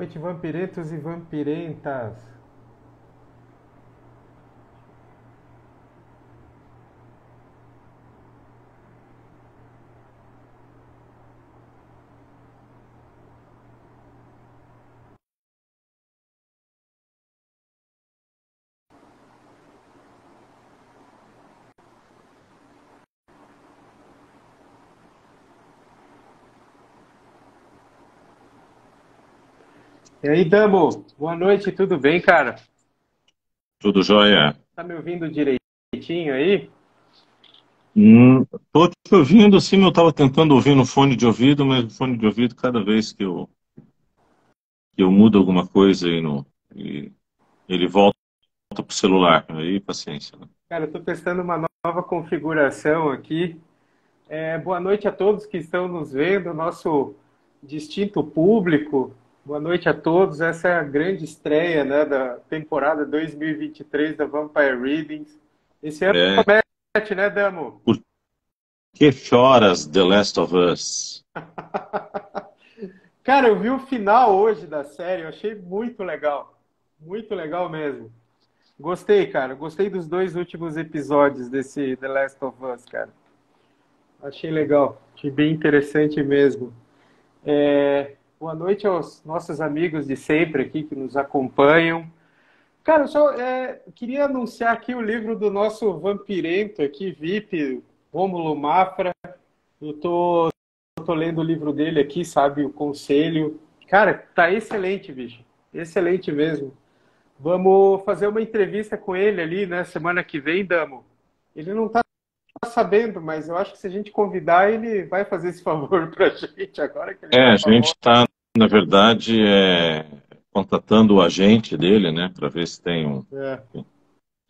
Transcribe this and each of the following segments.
Noite, vampirentos e vampirentas. E aí, Damo? Boa noite, tudo bem, cara? Tudo jóia? Tá me ouvindo direitinho aí? Hum, Tô te ouvindo, sim, eu estava tentando ouvir no fone de ouvido, mas o fone de ouvido, cada vez que eu mudo alguma coisa e ele volta para o celular. Aí, paciência, né? Cara, eu tô testando uma nova configuração aqui. Boa noite a todos que estão nos vendo, nosso distinto público. Boa noite a todos. Essa é a grande estreia, né, da temporada 2023 da Vampire Readings. Esse ano É, promete, né, Damo? por que choras, The Last of Us? Cara, eu vi o final hoje da série, eu achei muito legal. Muito legal mesmo. Gostei, cara. Gostei dos dois últimos episódios desse The Last of Us, cara. Achei legal. Achei bem interessante mesmo. Boa noite aos nossos amigos de sempre aqui que nos acompanham. Cara, eu só queria anunciar aqui o livro do nosso vampirento aqui, VIP, Rômulo Mafra. Eu tô lendo o livro dele aqui, sabe? O Conselho. Cara, tá excelente, bicho. Excelente mesmo. Vamos fazer uma entrevista com ele ali, né? Semana que vem, Damo. Ele não tá sabendo, mas eu acho que se a gente convidar, ele vai fazer esse favor pra gente agora que ele tá A gente famoso. está, na verdade, contatando o agente dele, né, para ver se tem É.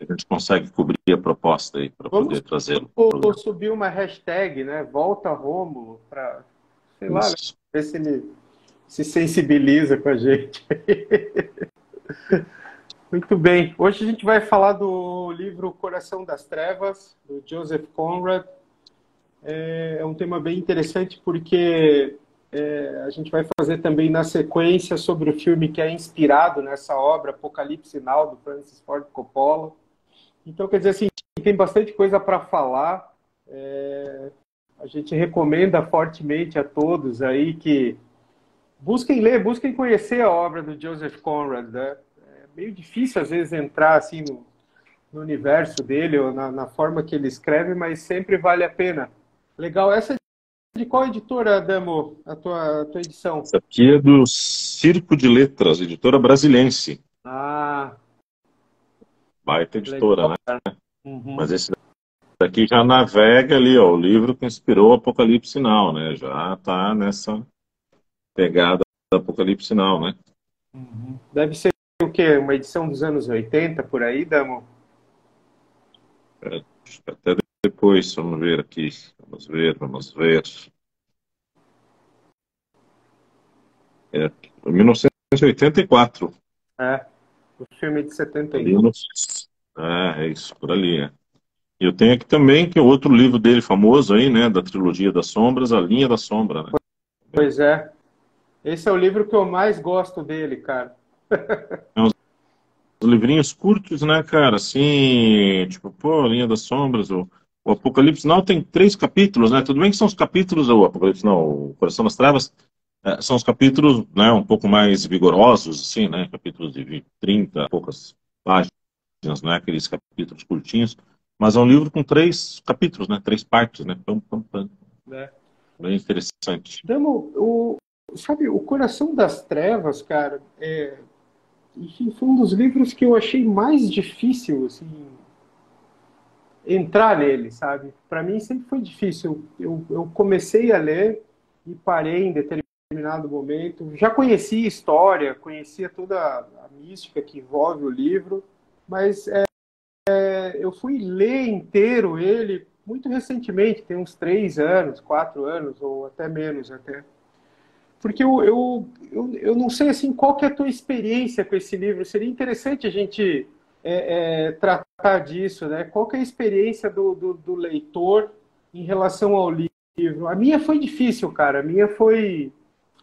a gente consegue cobrir a proposta aí para Vamos poder trazê-lo para o programa. subir uma hashtag, né? Volta Rômulo, para, sei lá, né? Isso. Ver se ele se sensibiliza com a gente. Muito bem. Hoje a gente vai falar do livro Coração das Trevas, do Joseph Conrad. É um tema bem interessante porque a gente vai fazer também na sequência sobre o filme que é inspirado nessa obra, Apocalipse Now, do Francis Ford Coppola. Então, quer dizer assim, tem bastante coisa para falar. A gente recomenda fortemente a todos aí que busquem ler, busquem conhecer a obra do Joseph Conrad, né? É meio difícil, às vezes, entrar assim no universo dele ou na forma que ele escreve, mas sempre vale a pena. Legal. Essa é de qual editora, Damo, a tua edição? Essa aqui é do Circo de Letras, editora brasilense. Ah, Baita editora, legal. né? Uhum. Mas esse daqui já navega ali, ó, o livro que inspirou o Apocalipse Now, né? Já está nessa pegada do Apocalipse Now, né? Deve ser o quê? Uma edição dos anos 80 por aí, Damo? É, acho que até depois, vamos ver aqui. Vamos ver, vamos ver. É, 1984. É, o filme de Ali 79. no... é isso, por ali. E eu tenho aqui também, que é outro livro dele famoso aí, né? Da trilogia das sombras, A Linha da Sombra, né? Pois é. Esse é o livro que eu mais gosto dele, cara. É uns livrinhos curtos, né, cara? Assim, tipo, pô, Linha das Sombras, o Apocalipse Now tem 3 capítulos, né? Tudo bem que são os capítulos, o Apocalipse Now, o Coração das Trevas, são os capítulos, né, um pouco mais vigorosos, assim, né? Capítulos de 20, 30, poucas páginas, não é aqueles capítulos curtinhos, mas é um livro com 3 capítulos, né? 3 partes, né? Pam, pam, pam. Né? Bem interessante. Damo, sabe, O Coração das Trevas, cara, enfim, foi um dos livros que eu achei mais difícil, assim, entrar nele, sabe? Para mim sempre foi difícil. Eu comecei a ler e parei em determinado momento. Já conhecia a história, conhecia toda a mística que envolve o livro, mas eu fui ler inteiro ele muito recentemente, tem uns 3 anos, 4 anos, ou até menos até. Porque eu não sei assim qual que é a tua experiência com esse livro. Seria interessante a gente tratar disso, né? Qual que é a experiência do leitor em relação ao livro? A minha foi difícil, cara. A minha foi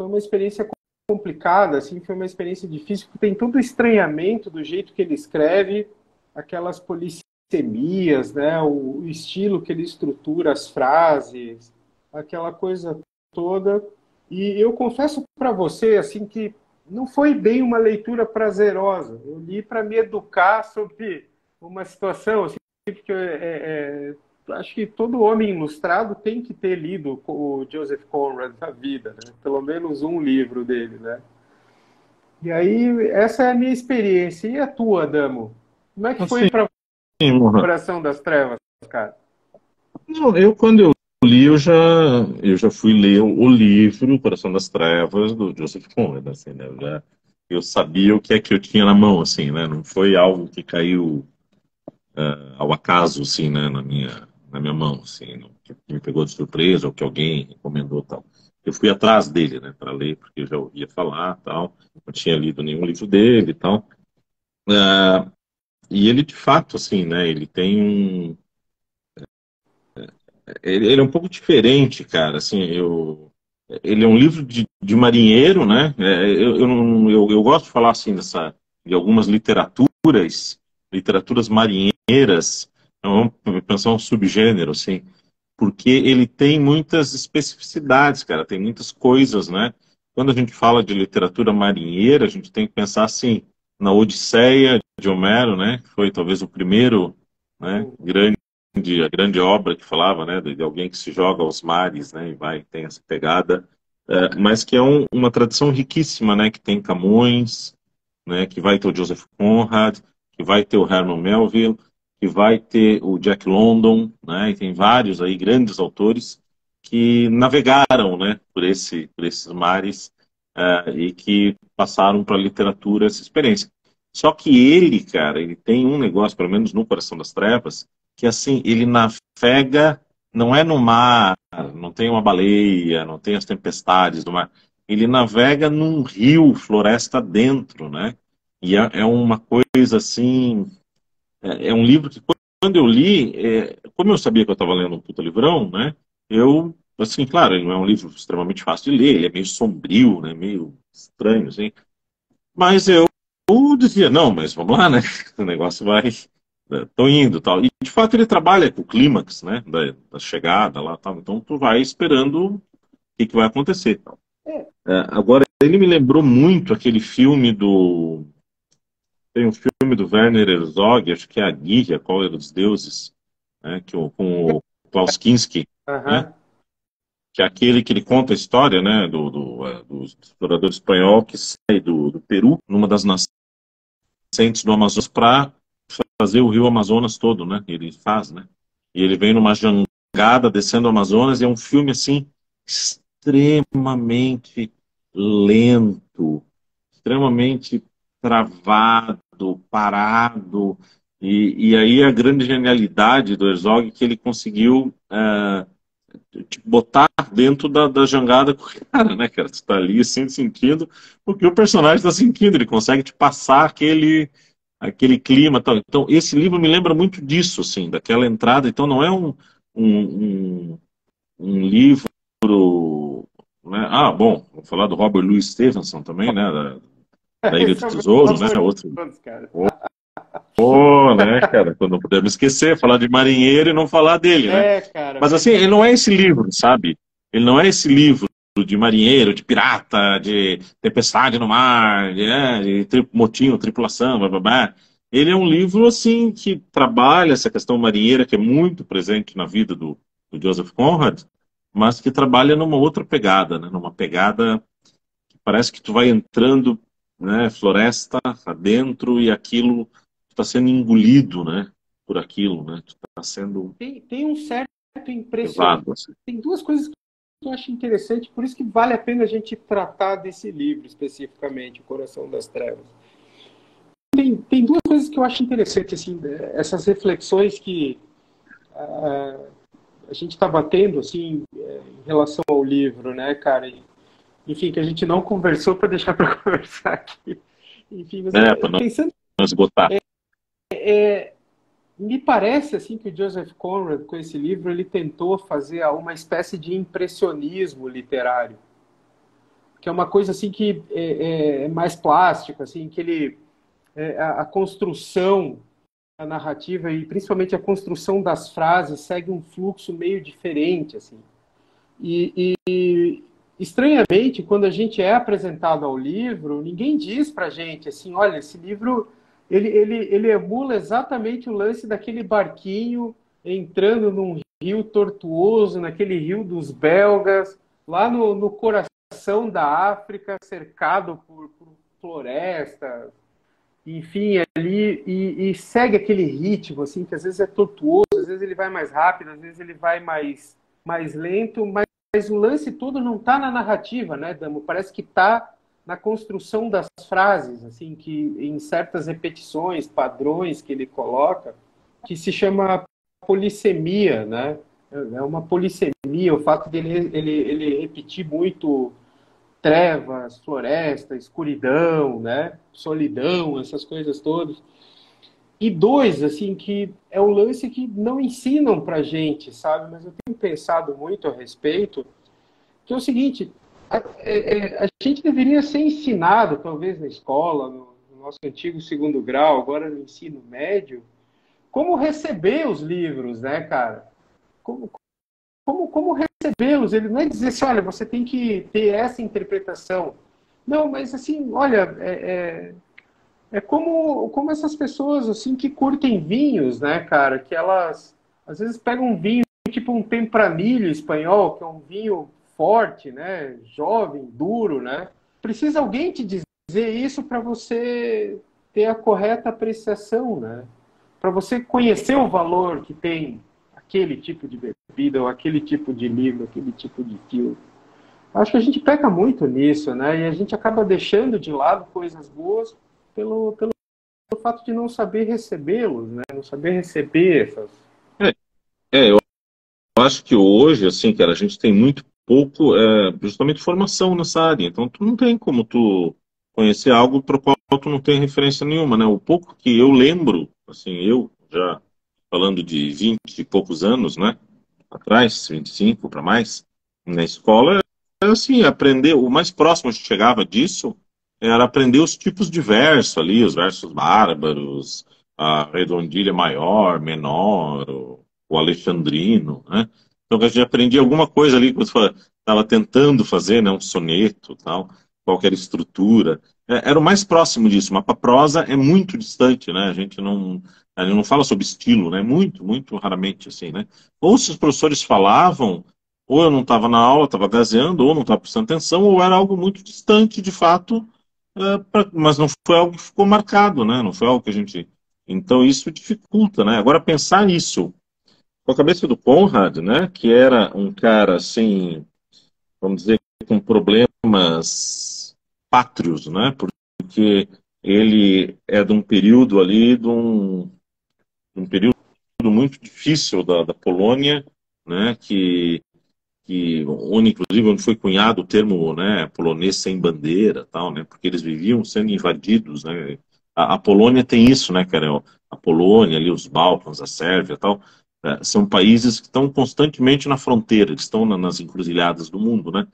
uma experiência complicada, assim, foi uma experiência difícil, porque tem todo o estranhamento do jeito que ele escreve, aquelas polissemias, né, o estilo que ele estrutura as frases, aquela coisa toda. E eu confesso para você, assim, que não foi bem uma leitura prazerosa. Eu li para me educar sobre uma situação, assim, porque acho que todo homem ilustrado tem que ter lido o Joseph Conrad na vida, né? Pelo menos um livro dele, né? E aí, essa é a minha experiência. E a tua, Adamo? Como é que foi Assim, para Mohan, Coração das Trevas, cara? não, quando eu li, eu já fui ler o livro Coração das Trevas, do Joseph Conrad, assim, né? Eu sabia o que é que eu tinha na mão, assim, né? Não foi algo que caiu ao acaso, assim, né, na minha mão, assim, não, que me pegou de surpresa ou que alguém recomendou tal. Eu fui atrás dele, né, para ler, porque eu já ouvia falar, tal, não tinha lido nenhum livro dele e tal. E ele, de fato, assim, né, ele tem um... Ele é um pouco diferente, cara, assim, ele é um livro de marinheiro, né, eu gosto de falar, assim, de algumas literaturas marinheiras, então, vamos pensar um subgênero, assim, porque ele tem muitas especificidades, cara, tem muitas coisas, né? Quando a gente fala de literatura marinheira, a gente tem que pensar assim, na Odisseia de Homero, né? Que foi talvez o primeiro, né? A grande obra que falava, né? De alguém que se joga aos mares, né? E vai, tem essa pegada, mas que é uma tradição riquíssima, né? Que tem Camões, né? Que vai ter o Joseph Conrad, que vai ter o Herman Melville, que vai ter o Jack London, né? E tem vários aí grandes autores que navegaram, né? Por esses mares e que passaram para a literatura essa experiência. Só que ele, cara, ele tem um negócio, pelo menos no Coração das Trevas, que assim ele navega, não é no mar, não tem uma baleia, não tem as tempestades do mar. Ele navega num rio, floresta dentro, né? E é uma coisa assim, é um livro que quando eu li, como eu sabia que eu estava lendo um puta livrão, né? Eu, assim, claro, ele não é um livro extremamente fácil de ler, ele é meio sombrio, né? Meio estranho, assim. Mas eu dizia, não, mas vamos lá, né? O negócio vai, tô indo, tal. E de fato ele trabalha com o clímax, né? Da chegada lá, tal. Então tu vai esperando o que vai acontecer. É, Agora, ele me lembrou muito aquele filme do. Tem um filme do Werner Herzog, acho que é A Guia, Qual Era dos Deuses, né, com o Klaus Kinski, né, aham. que é aquele que ele conta a história, né, do explorador espanhol que sai do Peru, numa das nascentes do Amazonas, para fazer o rio Amazonas todo, né, ele faz, né, e ele vem numa jangada descendo o Amazonas, e é um filme, assim, extremamente lento, extremamente travado, parado. E aí a grande genialidade do Herzog é que ele conseguiu te botar dentro da jangada com o cara, né, cara? Você tá ali assim, sentindo o que o personagem está sentindo, ele consegue te passar aquele clima. Tal. Então, esse livro me lembra muito disso, assim, daquela entrada. Então, não é um, um, um livro. Né? Ah, bom, vou falar do Robert Louis Stevenson também, né? Da Ilha Esse do é o meu Tesouro, né? favorito de Outro. todos, cara. Pô, né, cara? Quando não podemos esquecer, falar de marinheiro e não falar dele, né? É, cara, Mas mas assim, ele não é esse livro, sabe? Ele não é esse livro de marinheiro, de pirata, de tempestade no mar, de motim, tripulação, blá, blá, blá. Ele é um livro, assim, que trabalha essa questão marinheira, que é muito presente na vida do Joseph Conrad, mas que trabalha numa outra pegada, né? Numa pegada que parece que tu vai entrando, né, floresta adentro e aquilo está sendo engolido, né, por aquilo, né? Tu está sendo tem um certo impressionismo. levado, assim. Tem duas coisas que eu acho interessante, por isso que vale a pena a gente tratar desse livro especificamente, O Coração das Trevas. Tem duas coisas que eu acho interessante, assim, essas reflexões que a gente está batendo, assim, em relação ao livro, né, cara? Enfim, que a gente não conversou para deixar para conversar aqui. Enfim, mas Para não pensando, esgotar. me parece assim que o Joseph Conrad, com esse livro, ele tentou fazer uma espécie de impressionismo literário. que é uma coisa assim que é mais plástica, assim, que ele a construção da narrativa e principalmente a construção das frases segue um fluxo meio diferente, assim. E estranhamente, quando a gente é apresentado ao livro, ninguém diz pra gente assim, olha, esse livro ele emula exatamente o lance daquele barquinho entrando num rio tortuoso, naquele rio dos belgas, lá no coração da África, cercado por florestas, enfim, ali, e segue aquele ritmo, assim, que às vezes é tortuoso, às vezes ele vai mais rápido, às vezes ele vai mais lento, mas o lance todo não está na narrativa, né, Damo? Parece que está na construção das frases, assim, que em certas repetições, padrões que ele coloca, que se chama polissemia, né? É uma polissemia, o fato dele ele repetir muito trevas, floresta, escuridão, né? Solidão, essas coisas todas. E dois, assim, que é um lance que não ensinam pra gente, sabe? Mas eu tenho pensado muito a respeito, que é o seguinte, a gente deveria ser ensinado, talvez na escola, no nosso antigo segundo grau, agora no ensino médio, como receber os livros, né, cara? Como recebê-los? Ele não é dizer assim, olha, você tem que ter essa interpretação. Não, mas assim, olha, é como essas pessoas assim que curtem vinhos, né, cara? Que elas às vezes pegam um vinho tipo um Tempranillo espanhol, que é um vinho forte, né? Jovem, duro, né? Precisa alguém te dizer isso para você ter a correta apreciação, né? Para você conhecer o valor que tem aquele tipo de bebida, ou aquele tipo de livro, aquele tipo de filme. Acho que a gente peca muito nisso, né? E a gente acaba deixando de lado coisas boas pelo fato de não saber recebê-los, né? Não saber receber essas. É, eu acho que hoje, assim, cara, a gente tem muito pouco, justamente formação nessa área. Então, tu não tem como tu conhecer algo para o qual tu não tem referência nenhuma, né? O pouco que eu lembro, assim, eu já falando de 20 e poucos anos, né? Atrás, 25 para mais, na escola, assim, aprender, o mais próximo que chegava disso era aprender os tipos de verso ali, os versos bárbaros, a redondilha maior, menor, o alexandrino, né? Então a gente aprendia alguma coisa ali quando estava tentando fazer, né, um soneto, tal, qualquer estrutura. Era o mais próximo disso, mas para prosa é muito distante, né? A gente não fala sobre estilo, né? Muito, muito raramente assim, né? Ou se os professores falavam, ou eu não estava na aula, estava gazeando, ou não estava prestando atenção, ou era algo muito distante, de fato, mas não foi algo que ficou marcado, né? Não foi algo que a gente. Então isso dificulta, né? Agora pensar nisso com a cabeça do Conrad, né? Que era um cara assim, vamos dizer, com problemas pátrios, né? Porque ele é de um período ali, de um período muito difícil da Polônia, né? Onde, inclusive, onde foi cunhado o termo, né, polonês sem bandeira, tal, né, porque eles viviam sendo invadidos, né. A Polônia tem isso, né, cara, a Polônia, ali, os Balcãs, a Sérvia, tal, são países que estão constantemente na fronteira, eles estão nas encruzilhadas do mundo, né.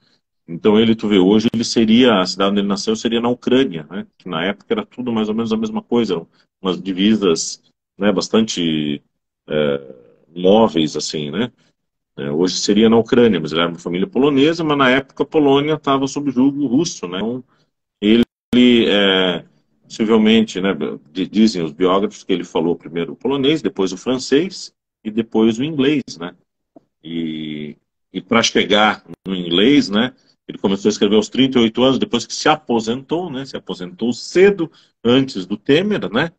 Então ele, tu vê, hoje ele seria, a cidade onde ele nasceu seria na Ucrânia, né, que na época era tudo mais ou menos a mesma coisa, eram umas divisas, né, bastante móveis, assim, né. Hoje seria na Ucrânia, mas ele era uma família polonesa, mas na época a Polônia estava sob jugo russo, né? Então, ele, possivelmente, né, dizem os biógrafos que ele falou primeiro o polonês, depois o francês e depois o inglês, né? E, e para chegar no inglês, né, ele começou a escrever aos 38 anos, depois que se aposentou, né? Se aposentou cedo, antes do Temer, né?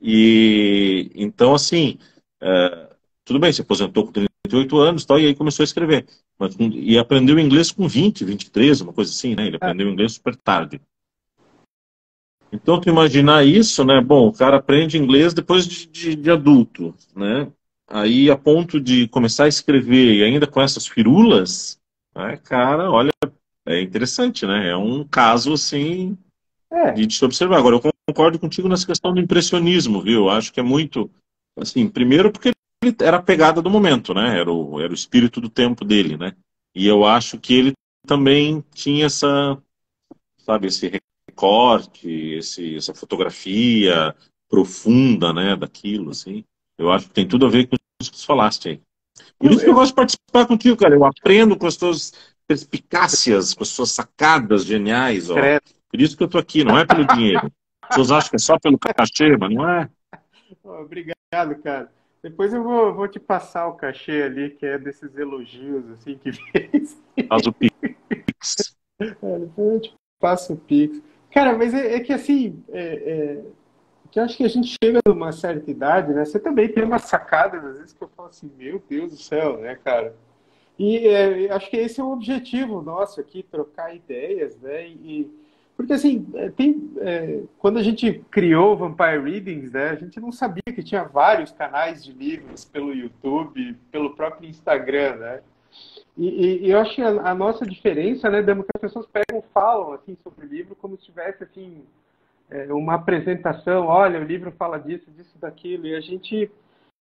E então, assim, tudo bem, se aposentou com 38 anos, tal, e aí começou a escrever. E aprendeu inglês com 20, 23, uma coisa assim, né? Ele aprendeu inglês super tarde. Então, tu imaginar isso, né? Bom, o cara aprende inglês depois de adulto, né? Aí, a ponto de começar a escrever, e ainda com essas firulas, né, cara, olha, é interessante, né? É um caso, assim, É, de se observar. Agora, eu concordo contigo nessa questão do impressionismo, viu? Eu acho que é muito, assim, primeiro porque ele era a pegada do momento, né? Era o espírito do tempo dele, né? E eu acho que ele também tinha essa sabe, esse recorte, essa fotografia profunda, né, daquilo, assim. Eu acho que tem tudo a ver com isso que você falaste aí. Por Eu, isso que eu eu, gosto de participar contigo, cara. Eu aprendo com as tuas perspicácias, com as suas sacadas geniais, ó. credo. Por isso que eu tô aqui, não é pelo dinheiro. As pessoas acham que é só pelo cachê, mas não é. Obrigado, cara. Depois eu vou te passar o cachê ali, que é desses elogios, assim, que fez. Faz o Pix. Depois eu te passo o Pix. Cara, mas é que assim, que eu acho que a gente chega numa certa idade, né? Você também tem umas sacadas, às vezes, que eu falo assim, meu Deus do céu, né, cara? E acho que esse é o objetivo nosso aqui, trocar ideias, né? Porque assim, quando a gente criou o Vampire Readings, né, a gente não sabia que tinha vários canais de livros pelo YouTube, pelo próprio Instagram, né? E eu acho que a nossa diferença, né, Damo, que as pessoas pegam, falam assim sobre o livro como se tivesse assim uma apresentação, olha, o livro fala disso, disso, daquilo, e a gente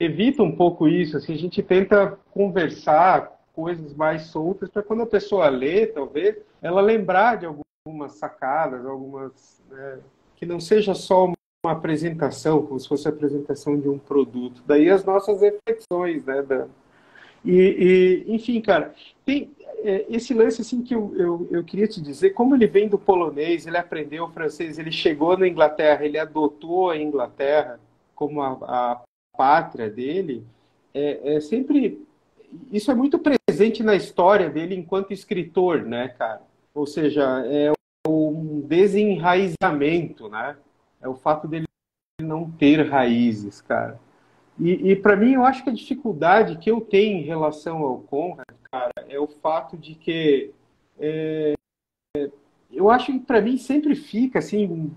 evita um pouco isso, assim, a gente tenta conversar coisas mais soltas para quando a pessoa lê, talvez, ela lembrar de algumas sacadas, algumas, né, que não seja só uma apresentação, como se fosse a apresentação de um produto. Daí as nossas reflexões, né, enfim, cara, tem esse lance assim que eu queria te dizer, como ele vem do polonês, ele aprendeu o francês, ele chegou na Inglaterra, ele adotou a Inglaterra como a pátria dele, sempre isso é muito presente na história dele enquanto escritor, né, cara? Ou seja, é um desenraizamento, né? É o fato dele não ter raízes, cara. E para mim, eu acho que a dificuldade que eu tenho em relação ao Conrad é o fato de que eu acho que para mim sempre fica assim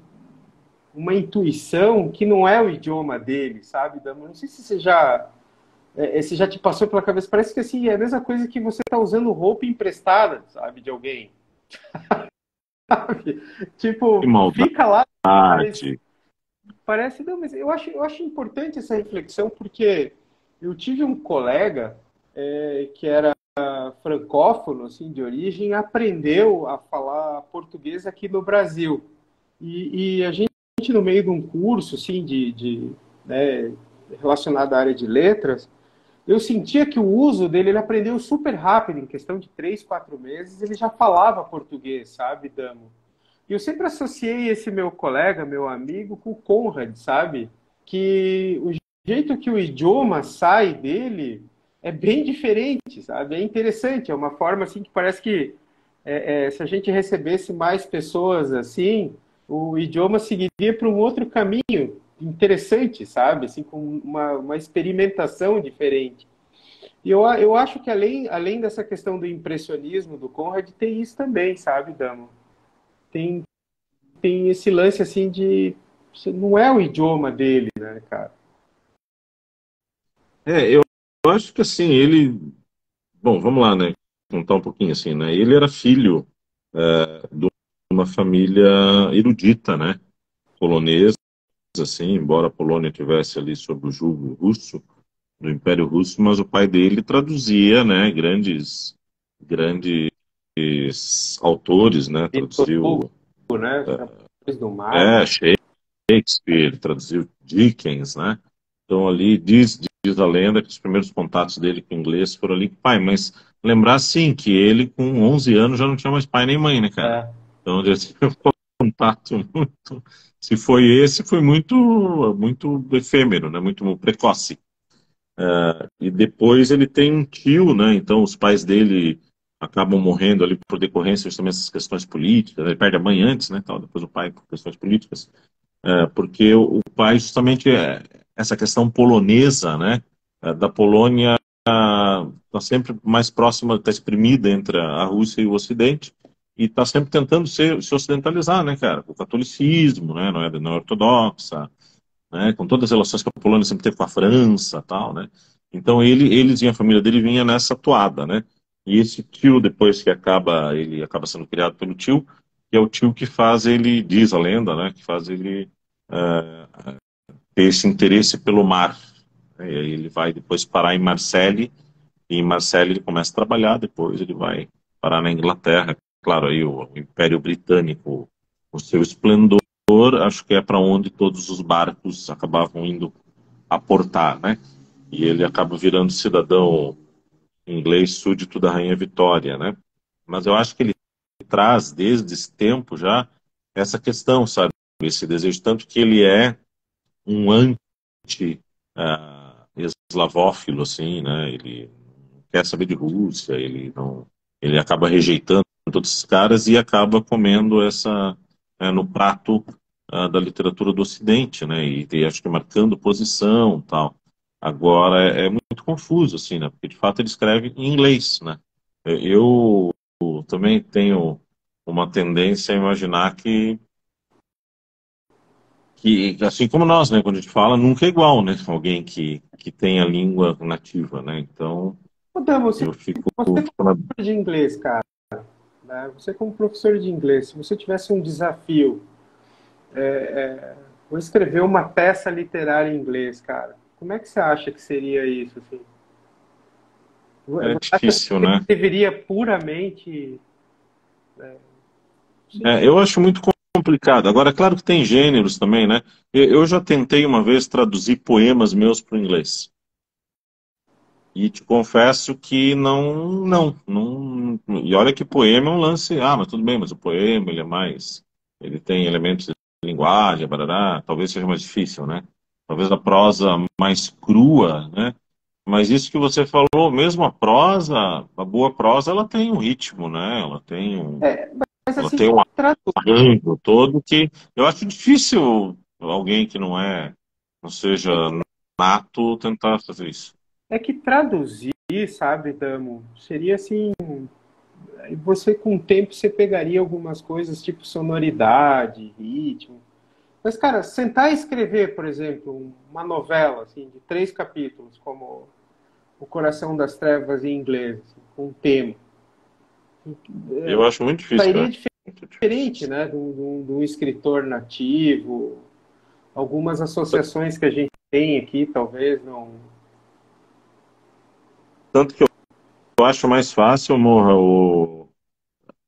uma intuição que não é o idioma dele, sabe? Não sei se se já te passou pela cabeça. Parece que assim é a mesma coisa que você tá usando roupa emprestada, sabe, de alguém. Que Tipo, fica lá, mas maldade. parece não. Mas eu acho importante essa reflexão porque eu tive um colega que era francófono, assim, de origem, aprendeu a falar português aqui no Brasil. E a gente, no meio de um curso, assim, né, relacionado à área de letras, eu sentia que o uso dele, ele aprendeu super rápido, em questão de 3, 4 meses, ele já falava português, sabe, Damo? E eu sempre associei esse meu colega, meu amigo, com o Conrad, sabe? Que o jeito que o idioma sai dele é bem diferente, sabe? É interessante, é uma forma assim que parece que se a gente recebesse mais pessoas assim, o idioma seguiria para um outro caminho interessante, sabe? Assim, com uma experimentação diferente. E eu acho que além dessa questão do impressionismo do Conrad, tem isso também, sabe, Damo? Tem, tem esse lance assim de não é o idioma dele, né, cara? Eu acho que assim, ele. Bom, vamos lá, né? Contar um pouquinho assim, né? Ele era filho de uma família erudita, né? Polonesa, assim, embora a Polônia tivesse ali sob o jugo russo, do Império Russo, mas o pai dele traduzia, né? Grandes autores, né? Vitor Traduziu Hugo, né? Os do Mar. Shakespeare, traduziu Dickens, né? Então ali diz a lenda que os primeiros contatos dele com o inglês foram ali com o pai, mas lembrar sim que ele com 11 anos já não tinha mais pai nem mãe, né, cara? É. Então ele teve um contato muito, se foi esse, foi muito efêmero, né? Muito precoce. E depois ele tem um tio, né? Então os pais dele acabam morrendo ali por decorrência justamente dessas questões políticas. Ele perde a mãe antes, né? Tal, depois o pai por questões políticas. Porque o pai justamente essa questão polonesa, né? Da Polônia está sempre mais próxima, está exprimida entre a Rússia e o Ocidente e está sempre tentando se ocidentalizar, né, cara? O catolicismo, né? Não é ortodoxa, né, com todas as relações que a Polônia sempre teve com a França, tal, né? Então eles e a família dele vinha nessa toada, né? E esse tio depois ele acaba sendo criado pelo tio, que é o tio que faz ele, diz a lenda, né, que faz ele ter esse interesse pelo mar. Né? E aí ele vai depois parar em Marseille, e em Marseille ele começa a trabalhar, depois ele vai parar na Inglaterra, claro, aí o Império Britânico, o seu esplendor, acho que é para onde todos os barcos acabavam indo aportar, né? E ele acaba virando cidadão inglês súdito da Rainha Vitória, né? Mas eu acho que ele traz desde esse tempo já essa questão, sabe? Esse desejo, tanto que ele é um anti-eslavófilo, assim, né? Ele não quer saber de Rússia, ele não, ele acaba rejeitando todos esses caras e acaba comendo essa no prato da literatura do Ocidente, né? E acho que marcando posição, tal. Agora é muito confuso, assim, né? Porque de fato ele escreve em inglês, né? Eu também tenho uma tendência a imaginar que assim como nós, né, quando a gente fala, nunca é igual, né, alguém que tem a língua nativa, né, então Então, você, eu fico você como na- professor de inglês, cara, né? Você como professor de inglês, se você tivesse um desafio, vou escrever uma peça literária em inglês, cara, como é que você acha que seria isso, assim? é Você acha que difícil, né, deveria puramente, sim, eu acho muito complicado, agora é claro que tem gêneros também, né, eu já tentei uma vez traduzir poemas meus para o inglês, e te confesso que não, e olha que poema é um lance, mas tudo bem, mas o poema, ele é mais, ele tem elementos de linguagem, barará, talvez seja mais difícil, né? Talvez a prosa mais crua, né? Mas isso que você falou, mesmo a prosa, a boa prosa, ela tem um ritmo, né? é, mas Ela assim, tem um traduz, arranjo todo que eu acho difícil alguém que não seja é que, nato tentar fazer isso. é que traduzir, sabe, Damo, seria assim, você com o tempo você pegaria algumas coisas tipo sonoridade, ritmo. Mas, cara, sentar e escrever, por exemplo, uma novela assim, de 3 capítulos, como O Coração das Trevas em inglês, assim, com um tema, Eu acho muito difícil, sairia cara. Muito diferente, difícil. né, de um escritor nativo. Algumas associações que a gente tem aqui, talvez não. Tanto que eu acho mais fácil, Morra,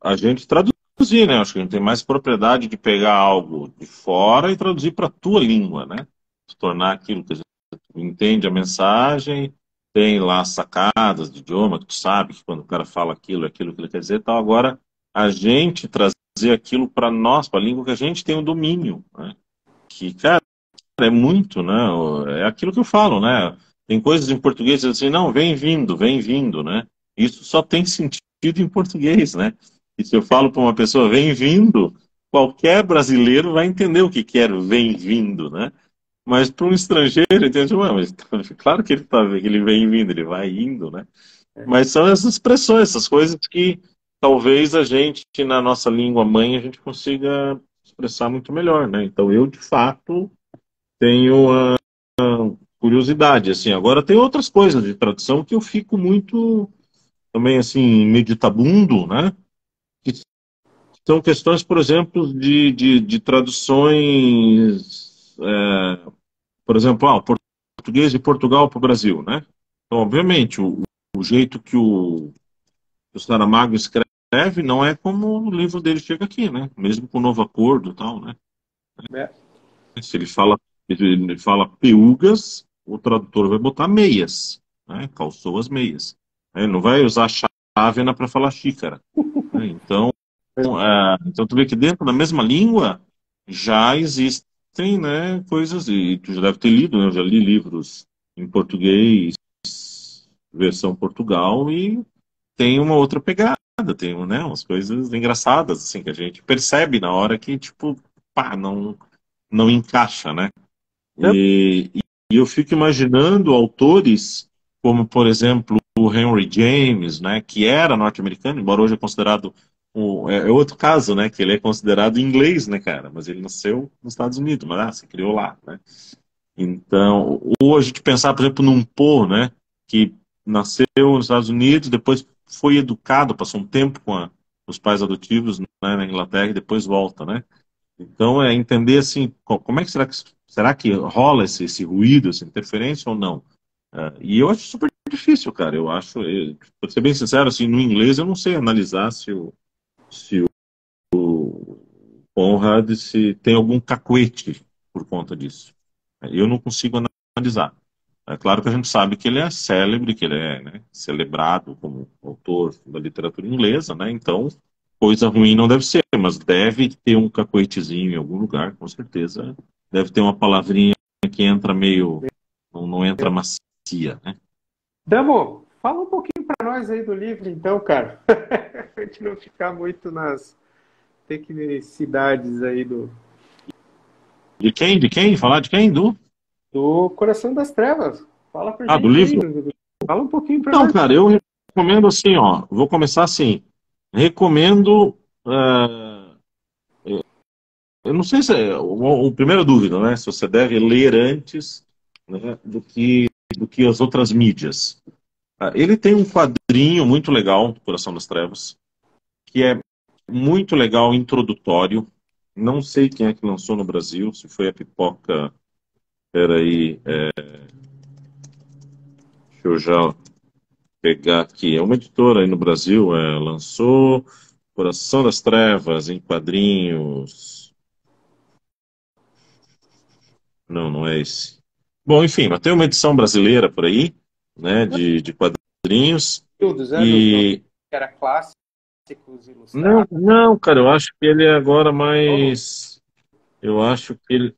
a gente traduzir, né? Acho que a gente tem mais propriedade de pegar algo de fora e traduzir para a tua língua, né? Se tornar aquilo que a gente entende a mensagem, tem lá sacadas de idioma, que tu sabe que quando o cara fala aquilo, é aquilo que ele quer dizer, então agora a gente trazer aquilo para nós, para a língua que a gente tem o domínio, né? Que, cara, é muito, né? É aquilo que eu falo, né? Tem coisas em português que dizem assim, não, vem vindo, né? Isso só tem sentido em português, né? E se eu falo para uma pessoa vem vindo, qualquer brasileiro vai entender o que quer vem vindo, né? Mas para um estrangeiro, entende? Ué, mas claro que que ele vem vindo, ele vai indo, né? Mas são essas expressões, essas coisas que talvez a gente, na nossa língua mãe, a gente consiga expressar muito melhor, né? Então eu, de fato, tenho curiosidade, assim. Agora tem outras coisas de tradução que eu fico muito também assim meditabundo, né? Que são questões, por exemplo, de traduções, por exemplo, o português de Portugal para o Brasil, né? Então, obviamente, o jeito que o Saramago escreve não é como o livro dele chega aqui, né? Mesmo com o novo acordo e tal, né? Né? Se ele fala peugas, o tradutor vai botar meias, né? Calçou as meias. Ele não vai usar chávena para falar xícara, né? Então tu vê que dentro da mesma língua já existem, né, coisas, e tu já deve ter lido, né? Eu já li livros em português, versão Portugal, e tem uma outra pegada, tem, né, umas coisas engraçadas, assim, que a gente percebe na hora que, tipo, pá, não encaixa, né? E eu fico imaginando autores como, por exemplo, o Henry James, né, que era norte-americano, embora hoje é considerado é outro caso, né, que ele é considerado inglês, né, cara, mas ele nasceu nos Estados Unidos, mas se criou lá, né? Então, ou a gente pensar, por exemplo, num Poe, né, que nasceu nos Estados Unidos, depois foi educado, passou um tempo com os pais adotivos, né, na Inglaterra e depois volta, né? Então, é entender assim, como é que será que rola esse ruído, essa interferência ou não? E eu acho super difícil, cara. Eu acho, para ser bem sincero, assim, no inglês eu não sei analisar se o se o Conrad se tem algum cacuete por conta disso. Eu não consigo analisar. É claro que a gente sabe que ele é célebre, que ele é, né, celebrado como autor da literatura inglesa, né? Então, coisa ruim não deve ser, mas deve ter um cacoetezinho em algum lugar, com certeza. Deve ter uma palavrinha que entra meio, não entra macia, né? Damo, fala um pouquinho para nós aí do livro, então, cara. A gente não ficar muito nas tecnicidades aí De quem? De quem? Falar de quem? do Coração das Trevas. Fala pra Do gente aí, livro? fala um pouquinho para Então, nós. cara, eu recomendo assim, ó. Vou começar assim. Recomendo. Eu não sei se é uma primeira dúvida, né? Se você deve ler antes, né, do que as outras mídias. Ele tem um quadrinho muito legal, Coração das Trevas, que é muito legal, introdutório. Não sei quem é que lançou no Brasil, se foi a Pipoca. Peraí, deixa eu já pegar aqui. É uma editora aí no Brasil, lançou Coração das Trevas em quadrinhos. Não, não é esse. Bom, enfim, mas tem uma edição brasileira por aí, né, de quadrinhos. Períodos, né, dos E que era clássicos, não, ilustrados. não, cara, eu acho que ele é agora mais, eu acho que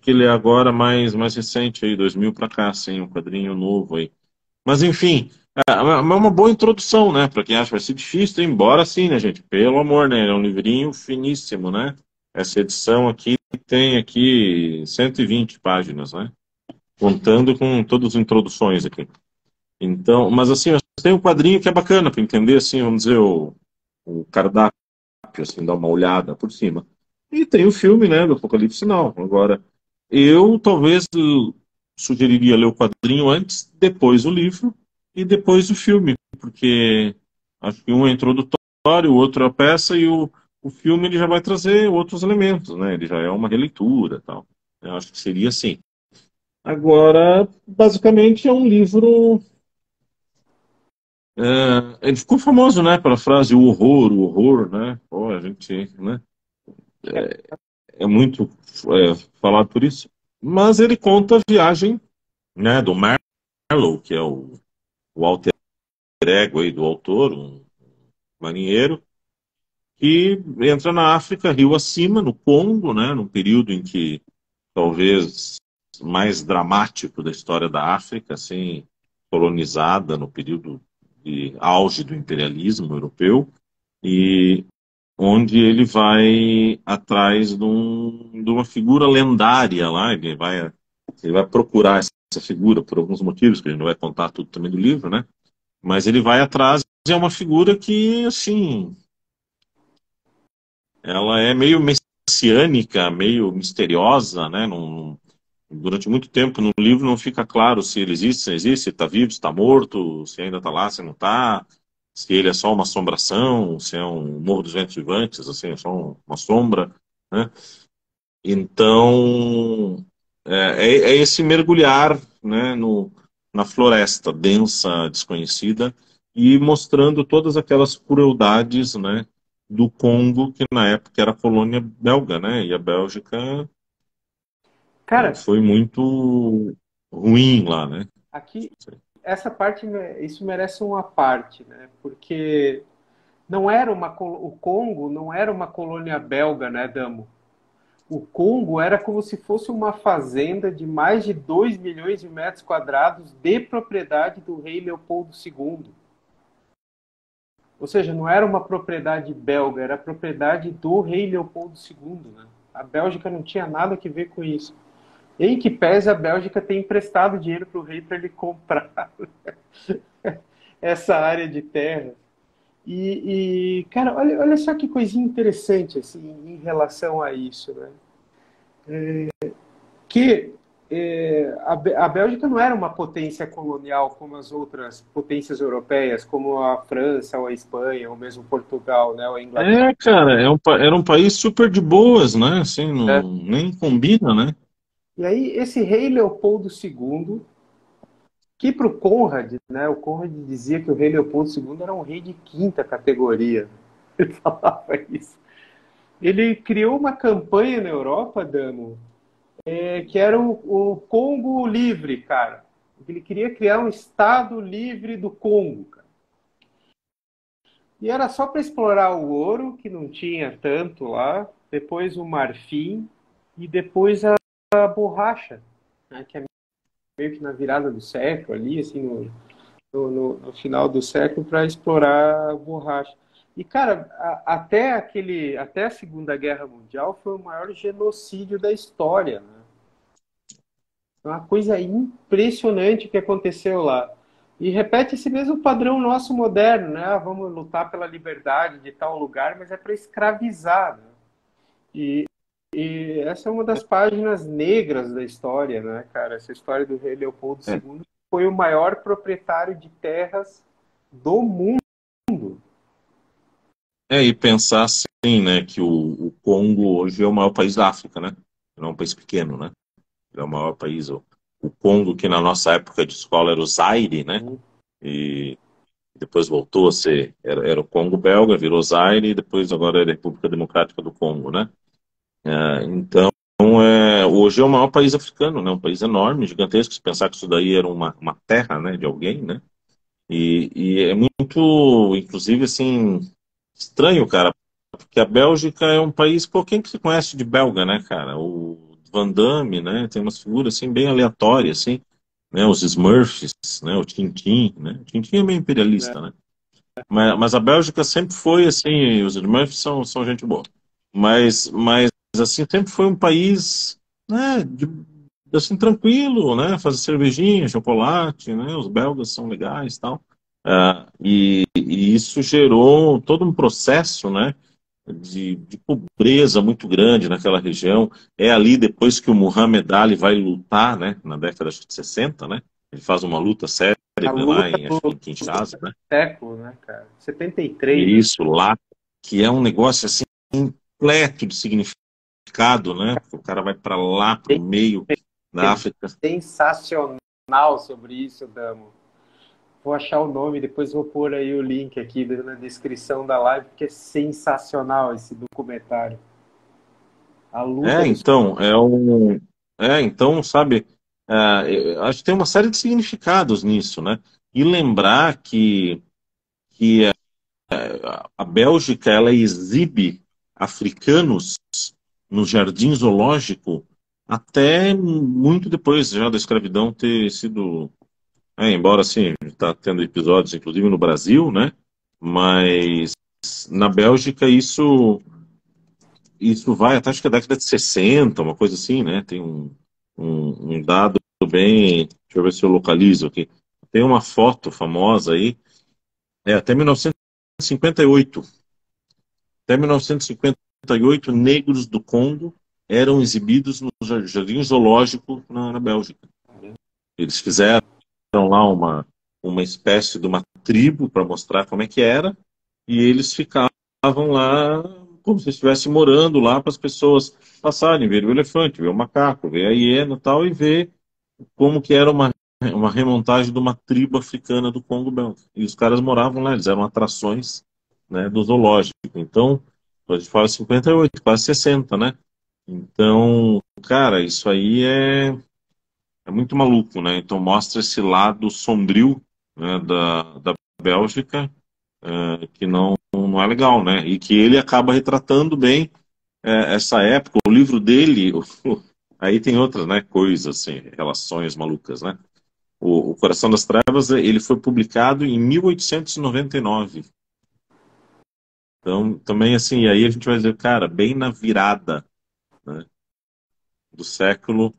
ele é agora mais recente aí, 2000 para cá, sim, um quadrinho novo aí. Mas enfim, é uma boa introdução, né, para quem acha que vai ser difícil, embora assim, né, gente, pelo amor, né, é um livrinho finíssimo, né? Essa edição aqui tem aqui 120 páginas, né? Contando com todas as introduções aqui. Então, mas assim, tem um quadrinho que é bacana para entender, assim, vamos dizer, o cardápio, assim, dar uma olhada por cima. E tem o filme, né, do Apocalipse Sinal. Agora, eu talvez sugeriria ler o quadrinho antes, depois o livro e depois o filme, porque acho que um é introdutório, o outro é a peça e o filme ele já vai trazer outros elementos, né? Ele já é uma releitura, tal. Eu acho que seria assim. Agora, basicamente, é um livro. Ele ficou famoso, né, pela frase o horror, né? Pô, a gente, né? É muito falado por isso. Mas ele conta a viagem, né, do Marlowe, que é o alter ego aí do autor, um marinheiro, que entra na África, rio acima, no Congo, né, num período em que talvez mais dramático da história da África, assim, colonizada no período de auge do imperialismo europeu, e onde ele vai atrás de uma figura lendária lá, ele vai procurar essa figura por alguns motivos, que a gente não vai contar tudo também do livro, né? Mas ele vai atrás, é uma figura que, assim, ela é meio messiânica, meio misteriosa, né? Durante muito tempo no livro não fica claro se ele existe, se não existe, se está vivo, se está morto, se ainda está lá, se não está, se ele é só uma assombração, se é um Morro dos Ventos Vivantes, assim, é só uma sombra, né? Então, é esse mergulhar, né, na floresta densa, desconhecida, e mostrando todas aquelas crueldades, né, do Congo, que na época era colônia belga, né, e a Bélgica Cara, foi muito ruim lá, né? aqui, essa parte, isso merece uma parte, né? Porque não era o Congo não era uma colônia belga, né, Damo? O Congo era como se fosse uma fazenda de mais de 2 milhões de metros quadrados de propriedade do rei Leopoldo II. Ou seja, não era uma propriedade belga, era propriedade do rei Leopoldo II. Né? A Bélgica não tinha nada a ver com isso. Em que pese a Bélgica ter emprestado dinheiro para o rei para ele comprar essa área de terra. Cara, olha só que coisinha interessante assim, em relação a isso. Né? Que a Bélgica não era uma potência colonial como as outras potências europeias, como a França, ou a Espanha, ou mesmo Portugal, né, ou a Inglaterra. Cara, era um país super de boas, né? Assim, não, nem combina, né? E aí, esse rei Leopoldo II, que para o Conrad, né, o Conrad dizia que o rei Leopoldo II era um rei de quinta categoria. Ele falava isso. Ele criou uma campanha na Europa, Dano, que era o Congo livre, cara. Ele queria criar um estado livre do Congo, cara. E era só para explorar o ouro, que não tinha tanto lá, depois o marfim e depois a borracha, né, que é meio que na virada do século ali, assim, no final do século, para explorar a borracha. E, cara, até a Segunda Guerra Mundial foi o maior genocídio da história, né? É uma coisa impressionante que aconteceu lá. E repete esse mesmo padrão nosso moderno, né? Ah, vamos lutar pela liberdade de tal lugar, mas é para escravizar, né? E, e essa é uma das páginas negras da história, né, cara? Essa história do rei Leopoldo É, II foi o maior proprietário de terras do mundo. e pensar assim, né, que o Congo hoje é o maior país da África, né? Não é um país pequeno, né? Ele é o maior país. O Congo, que na nossa época de escola era o Zaire, né? E depois voltou a ser, era o Congo belga, virou Zaire, e depois agora é a República Democrática do Congo, né? Então, hoje é o maior país africano, né? Um país enorme, gigantesco. Se pensar que isso daí era uma terra, né, de alguém, né? E é muito, inclusive, assim, estranho, cara, porque a Bélgica é um país, pô, quem que se conhece de belga, né, cara? O Van Damme, né? Tem umas figuras, assim, bem aleatórias, assim, né? Os Smurfs, né? O Tintin, né? O Tintin é meio Né? imperialista, né? Mas a Bélgica sempre foi, assim, os Smurfs são gente boa. Mas, assim, sempre foi um país, né, assim, tranquilo, né, fazer cervejinha, chocolate, né, os belgas são legais e tal. E isso gerou todo um processo, né, de pobreza muito grande naquela região. É ali depois que o Muhammad Ali vai lutar, né, na década de 60, né, ele faz uma luta célebre A lá luta em, acho que em Kinshasa, né, século, né, cara? 73, e né? isso lá, que é um negócio assim, completo de significado, né? Porque o cara vai para lá, para o meio da África. Sensacional sobre isso, Damo. Vou achar o nome, depois vou pôr aí o link aqui na descrição da live, porque é sensacional esse documentário. A luta dos. Então, então, sabe, acho que tem uma série de significados nisso, né? E lembrar que a Bélgica, ela exibe africanos no jardim zoológico até muito depois já da escravidão ter sido. Embora assim, está tendo episódios, inclusive no Brasil, né? Mas na Bélgica isso vai até acho que a década de 60, uma coisa assim, né? Tem um dado bem. Deixa eu ver se eu localizo aqui. Tem uma foto famosa aí, até 1958. Até 1958, negros do Congo eram exibidos no jardim zoológico na Bélgica. Eles fizeram lá uma espécie de uma tribo para mostrar como é que era, e eles ficavam lá como se estivessem morando lá para as pessoas passarem, ver o elefante, ver o macaco, ver a hiena e tal, e ver como que era uma remontagem de uma tribo africana do Congo belga. E os caras moravam lá, eles eram atrações, né, do zoológico. Então, a gente fala 58, quase 60, né? Então, cara, isso aí é muito maluco, né? Então mostra esse lado sombrio, né, da Bélgica, que não é legal, né? E que ele acaba retratando bem essa época. O livro dele, aí tem outras, né, coisas, assim, relações malucas, né? O Coração das Trevas, ele foi publicado em 1899. Então, também assim, aí a gente vai dizer, cara, bem na virada, né, do século,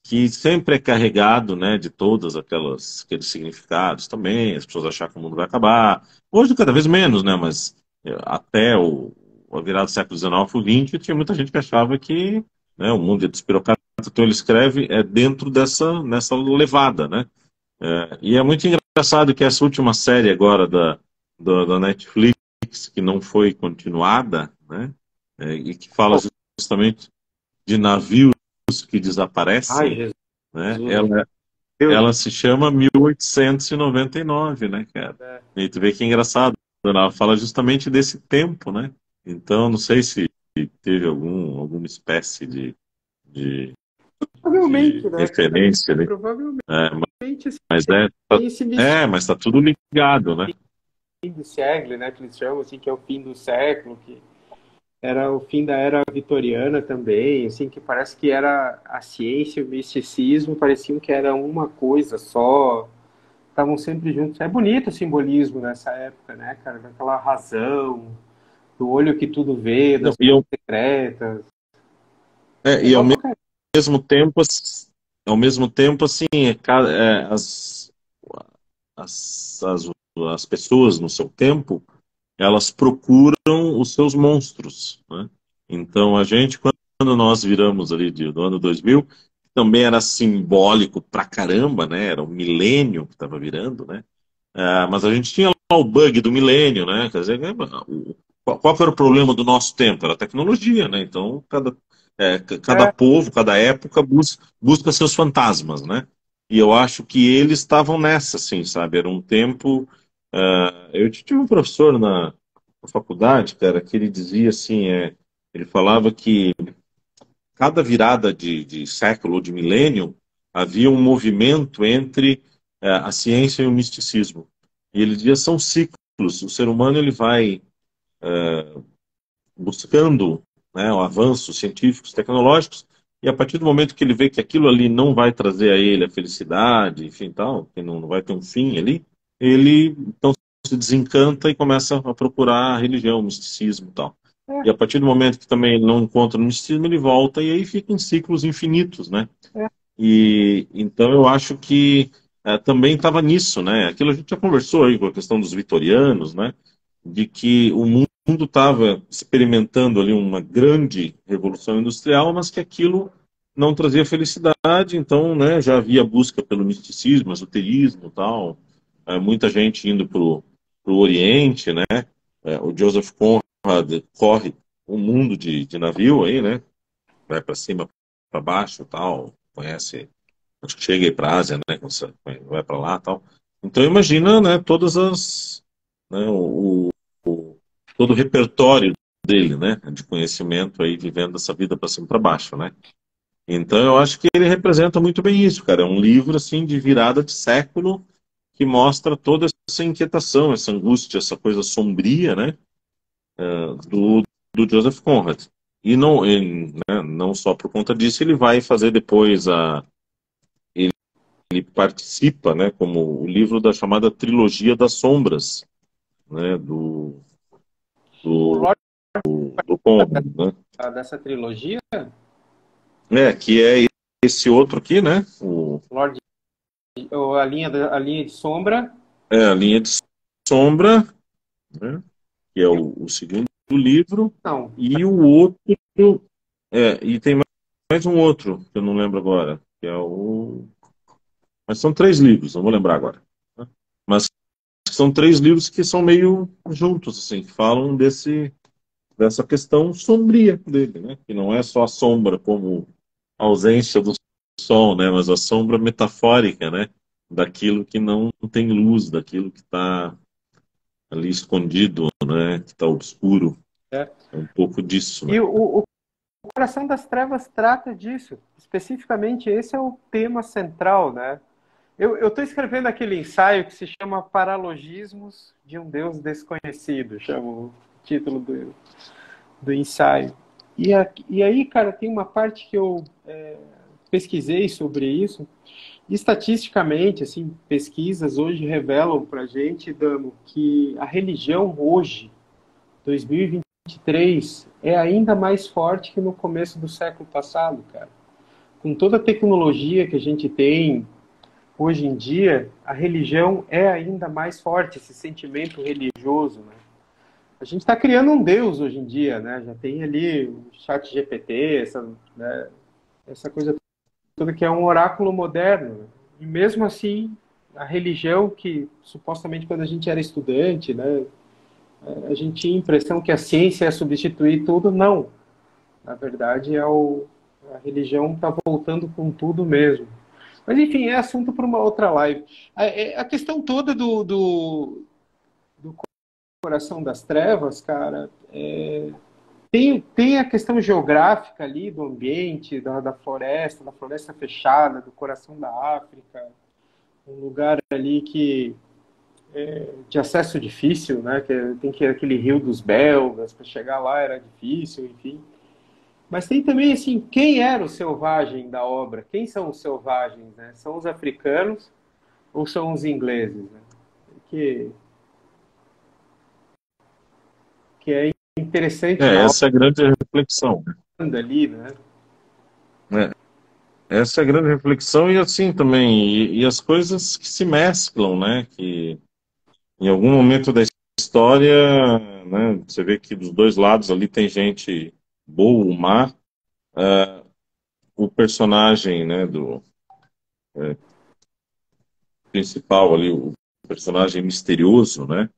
que sempre é carregado, né, de todas aqueles significados também, as pessoas achar que o mundo vai acabar. Hoje cada vez menos, né, mas até a virada do século XIX para o XX, tinha muita gente que achava que, né, o mundo ia despirocar. Então ele escreve dentro nessa levada, né? E é muito engraçado que essa última série agora da Netflix, que não foi continuada, né, e que fala justamente de navios que Ai, desaparecem, né? Jesus, Ela se chama 1899, né, cara? né? E tu vê que é engraçado. ela fala justamente desse tempo, né? Então, não sei se teve alguma espécie de, Provavelmente, de né, cara? referência, né? Provavelmente, É, assim, mas tem esse mas tá tudo ligado, né? fim do século, né, que eles chamam, assim, que é o fim do século, que era o fim da era vitoriana também, assim, que parece que era a ciência e o misticismo pareciam que era uma coisa só, estavam sempre juntos. É bonito o simbolismo nessa época, né, cara? Daquela razão, do olho que tudo vê, Não, das coisas secretas. e Legal pra caramba. mesmo tempo, ao mesmo tempo, assim, as pessoas no seu tempo, elas procuram os seus monstros, né? Então, a gente, quando nós viramos ali do ano 2000, também era simbólico pra caramba, né? Era o milênio que estava virando, né? Mas a gente tinha lá o bug do milênio, né? Quer dizer, qual que era o problema do nosso tempo? Era a tecnologia, né? Então, cada É, povo, cada época busca seus fantasmas, né? E eu acho que eles estavam nessa, assim, sabe? Era um tempo. Eu tive um professor na faculdade, cara, que ele dizia assim: ele falava que cada virada de século ou de milênio havia um movimento entre a ciência e o misticismo. E ele dizia são ciclos. O ser humano ele vai buscando, né, avanços científicos, tecnológicos, e a partir do momento que ele vê que aquilo ali não vai trazer a ele a felicidade, enfim, tal, que não vai ter um fim ali, ele então se desencanta e começa a procurar a religião, o misticismo e tal. é, E a partir do momento que também ele não encontra o misticismo, ele volta e aí fica em ciclos infinitos, né? é. E então eu acho que também estava nisso, né? Aquilo a gente já conversou aí com a questão dos vitorianos, né? De que o mundo estava experimentando ali uma grande revolução industrial, mas que aquilo não trazia felicidade, então, né? Já havia busca pelo misticismo, esoterismo, tal. Muita gente indo para o Oriente, né? O Joseph Conrad corre um mundo de navio aí, né? Vai para cima, para baixo, tal, conhece, acho que chega aí para a Ásia, né, quando você vai para lá, tal. Então imagina, né, né, todo o repertório dele, né, de conhecimento aí vivendo essa vida para cima e para baixo, né? Então eu acho que ele representa muito bem isso, cara. É um livro assim de virada de século que mostra toda essa inquietação, essa angústia, essa coisa sombria, né, do, do Joseph Conrad. Né, não só por conta disso, ele vai fazer depois ele participa, né, como o livro da chamada Trilogia das Sombras, né, O do, Lorde do Conrad, né? dessa trilogia, Que é esse outro aqui, né, Lorde, ou a linha de sombra, a linha de sombra, né, que é e o segundo livro, não, e o outro, e tem mais um outro, que eu não lembro agora, que é mas são três livros, não vou lembrar agora, né? Mas são três livros que são meio juntos, assim, que falam dessa questão sombria dele, né? Que não é só a sombra como a ausência do sol, né? Mas a sombra metafórica, né? Daquilo que não tem luz, daquilo que está ali escondido, né? Que está obscuro. é. É um pouco disso, né? E o Coração das Trevas trata disso. Especificamente, esse é o tema central, né? Eu estou escrevendo aquele ensaio que se chama Paralogismos de um Deus Desconhecido, chamo o título do ensaio. E aí, cara, tem uma parte que eu pesquisei sobre isso. Estatisticamente, assim, pesquisas hoje revelam para a gente, Damo, que a religião hoje, 2023, é ainda mais forte que no começo do século passado, cara. Com toda a tecnologia que a gente tem hoje em dia, a religião é ainda mais forte, esse sentimento religioso, né? A gente está criando um Deus hoje em dia, né? Já tem ali o chat GPT, essa coisa toda que é um oráculo moderno, né? E mesmo assim, a religião que supostamente quando a gente era estudante, né, a gente tinha a impressão que a ciência ia substituir tudo, não. Na verdade, a religião está voltando com tudo mesmo. Mas enfim, é assunto para uma outra live. A questão toda do Coração das Trevas, cara, tem a questão geográfica ali do ambiente, da floresta fechada, do coração da África, um lugar ali que de acesso difícil, né? Tem que ir aquele rio dos belgas, para chegar lá era difícil, enfim. Mas tem também, assim, quem era o selvagem da obra? Quem são os selvagens, né? São os africanos ou são os ingleses, né? Que, que é interessante na Essa é a grande reflexão. obra ali, né? É, essa é a grande reflexão e assim também, e as coisas que se mesclam, né? Que em algum momento da história, né, você vê que dos dois lados ali tem gente boa, o mar, o personagem, né, do principal ali, o personagem misterioso, né,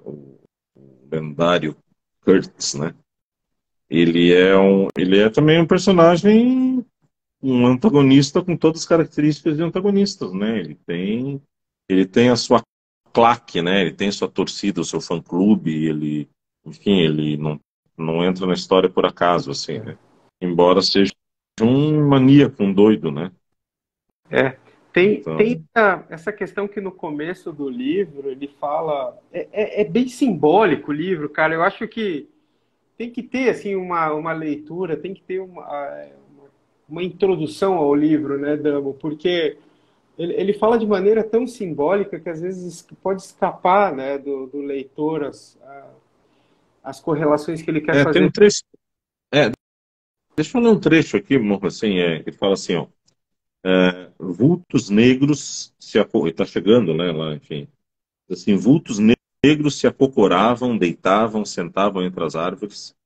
o lendário Kurtz, né, ele é também um personagem, um antagonista com todas as características de antagonistas, né, ele tem a sua claque, né, ele tem sua torcida, o seu fã-clube, ele, enfim, ele não entra na história por acaso, assim, né, embora seja um maníaco, um doido, né, É. Tem então... essa questão que no começo do livro ele fala. É bem simbólico o livro, cara. Eu acho que tem que ter assim uma leitura, tem que ter uma introdução ao livro, né, Damo? Porque ele fala de maneira tão simbólica que às vezes pode escapar, né, do leitor as correlações que ele quer Tem fazer. um trecho, é, deixa eu ler um trecho aqui, morro, assim, que fala assim, ó, vultos negros está chegando, né, lá, enfim, assim, negros se acocoravam, deitavam, sentavam entre as árvores,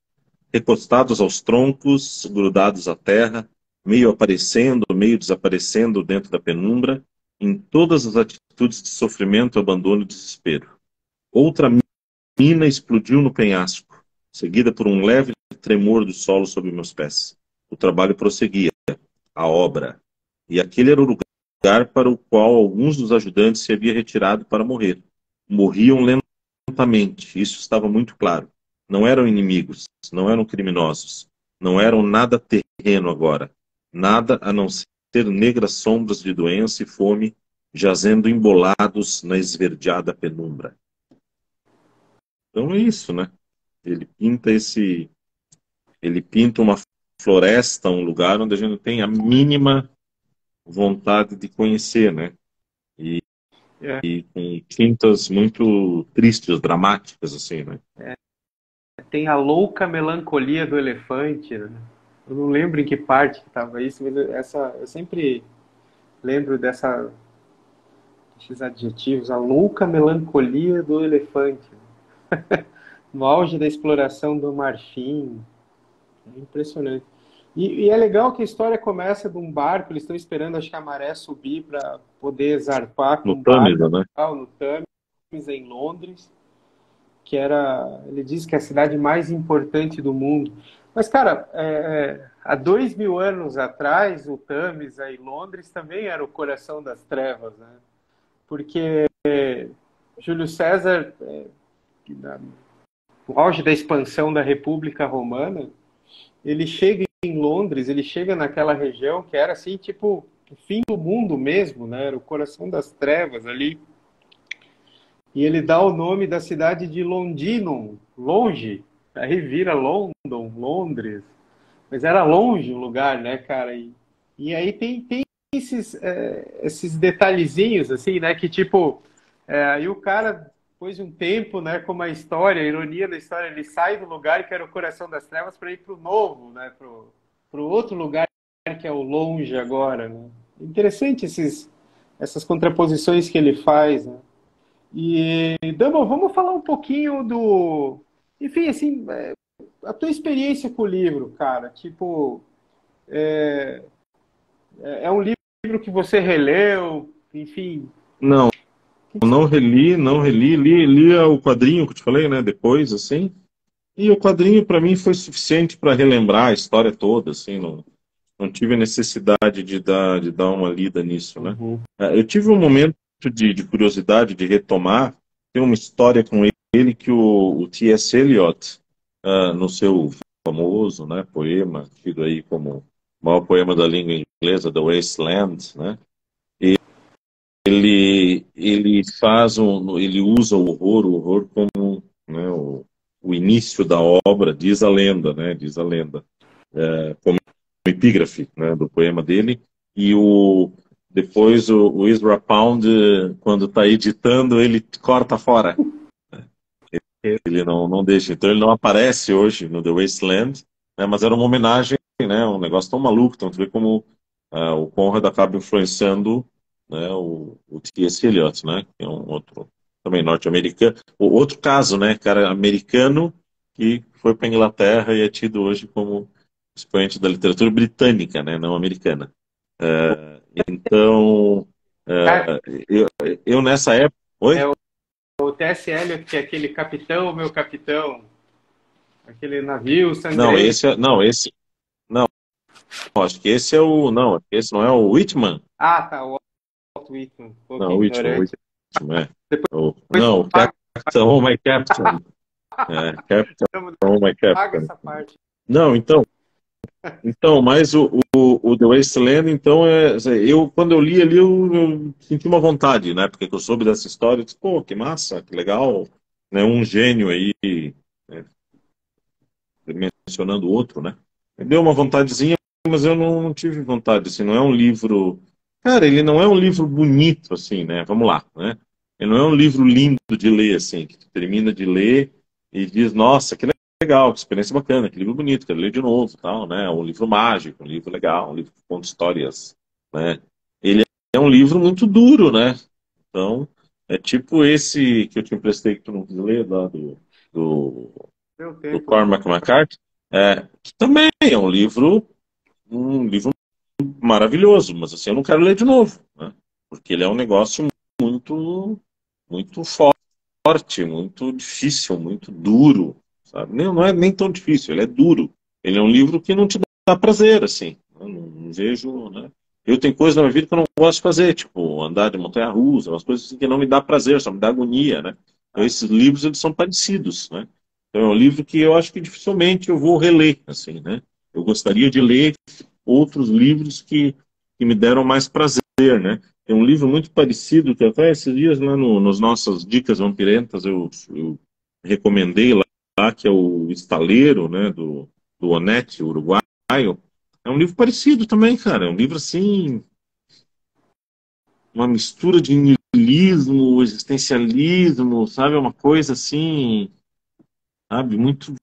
recostados aos troncos, grudados à terra, meio aparecendo, meio desaparecendo dentro da penumbra, em todas as atitudes de sofrimento, abandono e desespero. Outra mina explodiu no penhasco, seguida por um leve tremor do solo sob meus pés. O trabalho prosseguia, a obra. E aquele era o lugar para o qual alguns dos ajudantes se haviam retirado para morrer. Morriam lentamente, isso estava muito claro. Não eram inimigos, não eram criminosos, não eram nada terreno agora. Nada a não ser negras sombras de doença e fome jazendo embolados na esverdeada penumbra. Então é isso, né? Ele pinta esse, ele pinta uma floresta, um lugar onde a gente não tem a mínima vontade de conhecer, né? É, E com tintas muito tristes, dramáticas, assim, né? tem a louca melancolia do elefante, né? Eu não lembro em que parte que estava isso, mas eu sempre lembro desses adjetivos, a louca melancolia do elefante. No auge da exploração do marfim. É impressionante. E é legal que a história começa de um barco, eles estão esperando, acho que a maré subir para poder zarpar com No um barco Tâmisa, né? no Thames, em Londres, que ele diz que é a cidade mais importante do mundo. Mas, cara, há 2000 anos atrás, o Thames, em Londres, também era o coração das trevas, né? Porque Júlio César, no auge da expansão da República Romana, ele chega em Londres, ele chega naquela região que era assim, tipo, o fim do mundo mesmo, né? Era o coração das trevas ali. E ele dá o nome da cidade de Londinum, longe. Aí vira London, Londres. Mas era longe o lugar, né, cara? E aí tem esses detalhezinhos, assim, né? Que tipo, aí o cara, depois de um tempo, né, como a história, a ironia da história, ele sai do lugar que era o coração das trevas para ir para o novo, né? Pro outro lugar que é o longe agora, né? Interessante essas contraposições que ele faz, né? E, Dama, vamos falar um pouquinho enfim, assim, a tua experiência com o livro, cara. Tipo, é um livro que você releu, enfim. Não, não reli, li o quadrinho que eu te falei, né, depois, assim, e o quadrinho para mim foi suficiente para relembrar a história toda, assim, não tive a necessidade de dar uma lida nisso, né. Uhum. Eu tive um momento de curiosidade de retomar, tem uma história com ele que o T.S. Eliot, no seu famoso, né, poema, tido aí como o maior poema da língua inglesa, The Wasteland, né, ele usa o horror como, né, o início da obra, diz a lenda, né, diz a lenda, como epígrafe, né, do poema dele, e depois o Ezra Pound, quando está editando, ele corta fora. Ele não deixa. Então ele não aparece hoje no The Wasteland, né, mas era uma homenagem, né, um negócio tão maluco. Então tu vê como o Conrad acaba influenciando, né, o T.S. Eliot, né, que é um outro também norte-americano. O outro caso, né, cara americano que foi para a Inglaterra e é tido hoje como expoente da literatura britânica, né, não americana. Então, Cara, eu, eu nessa época. Oi? é o T.S. Eliot, que é aquele capitão, meu capitão, aquele navio Não, sangrento. esse. Não, acho que esse é o. Não, esse não é o Whitman. Ah, tá, o Walt Whitman, um Não, pouquinho o Whitman, ignorante. É. Depois Não, o paga, Captain, oh my Captain. Captain, oh my paga Captain. essa parte. Não, mas o The Wasteland, então, quando eu li ali, eu senti uma vontade, né? Porque eu soube dessa história, eu disse, pô, que massa, que legal, né? Um gênio aí, né, mencionando o outro, né? Me deu uma vontadezinha, mas eu não tive vontade, assim, não é um livro... Cara, ele não é um livro bonito, assim, né? Vamos lá, né? Ele não é um livro lindo de ler, assim, que tu termina de ler e diz, nossa, que legal, que experiência bacana, que livro bonito, quero ler de novo, tal, né? Um livro mágico, um livro legal, um livro que conta histórias, né? Ele é um livro muito duro, né? Então, é tipo esse que eu te emprestei que tu não quis ler, lá do, Deu do tempo, né? Cormac McCarthy, que também é um livro maravilhoso, mas assim, eu não quero ler de novo, né? Porque ele é um negócio muito, muito forte, muito difícil, muito duro, sabe? Não é nem tão difícil, ele é duro. Ele é um livro que não te dá prazer, assim. Eu não vejo, né? Eu tenho coisas na minha vida que eu não gosto de fazer, tipo andar de montanha-russa, umas coisas assim que não me dá prazer, só me dá agonia, né? Então esses livros, eles são parecidos, né? Então é um livro que eu acho que dificilmente eu vou reler, assim, né? Eu gostaria de ler outros livros que me deram mais prazer, né? Tem um livro muito parecido, que até esses dias lá nos nossas Dicas Vampirentas eu recomendei lá, que é o Estaleiro, né, do Onete, uruguaio. É um livro parecido também, cara. É um livro assim, uma mistura de niilismo, existencialismo, sabe? É uma coisa assim, sabe, muito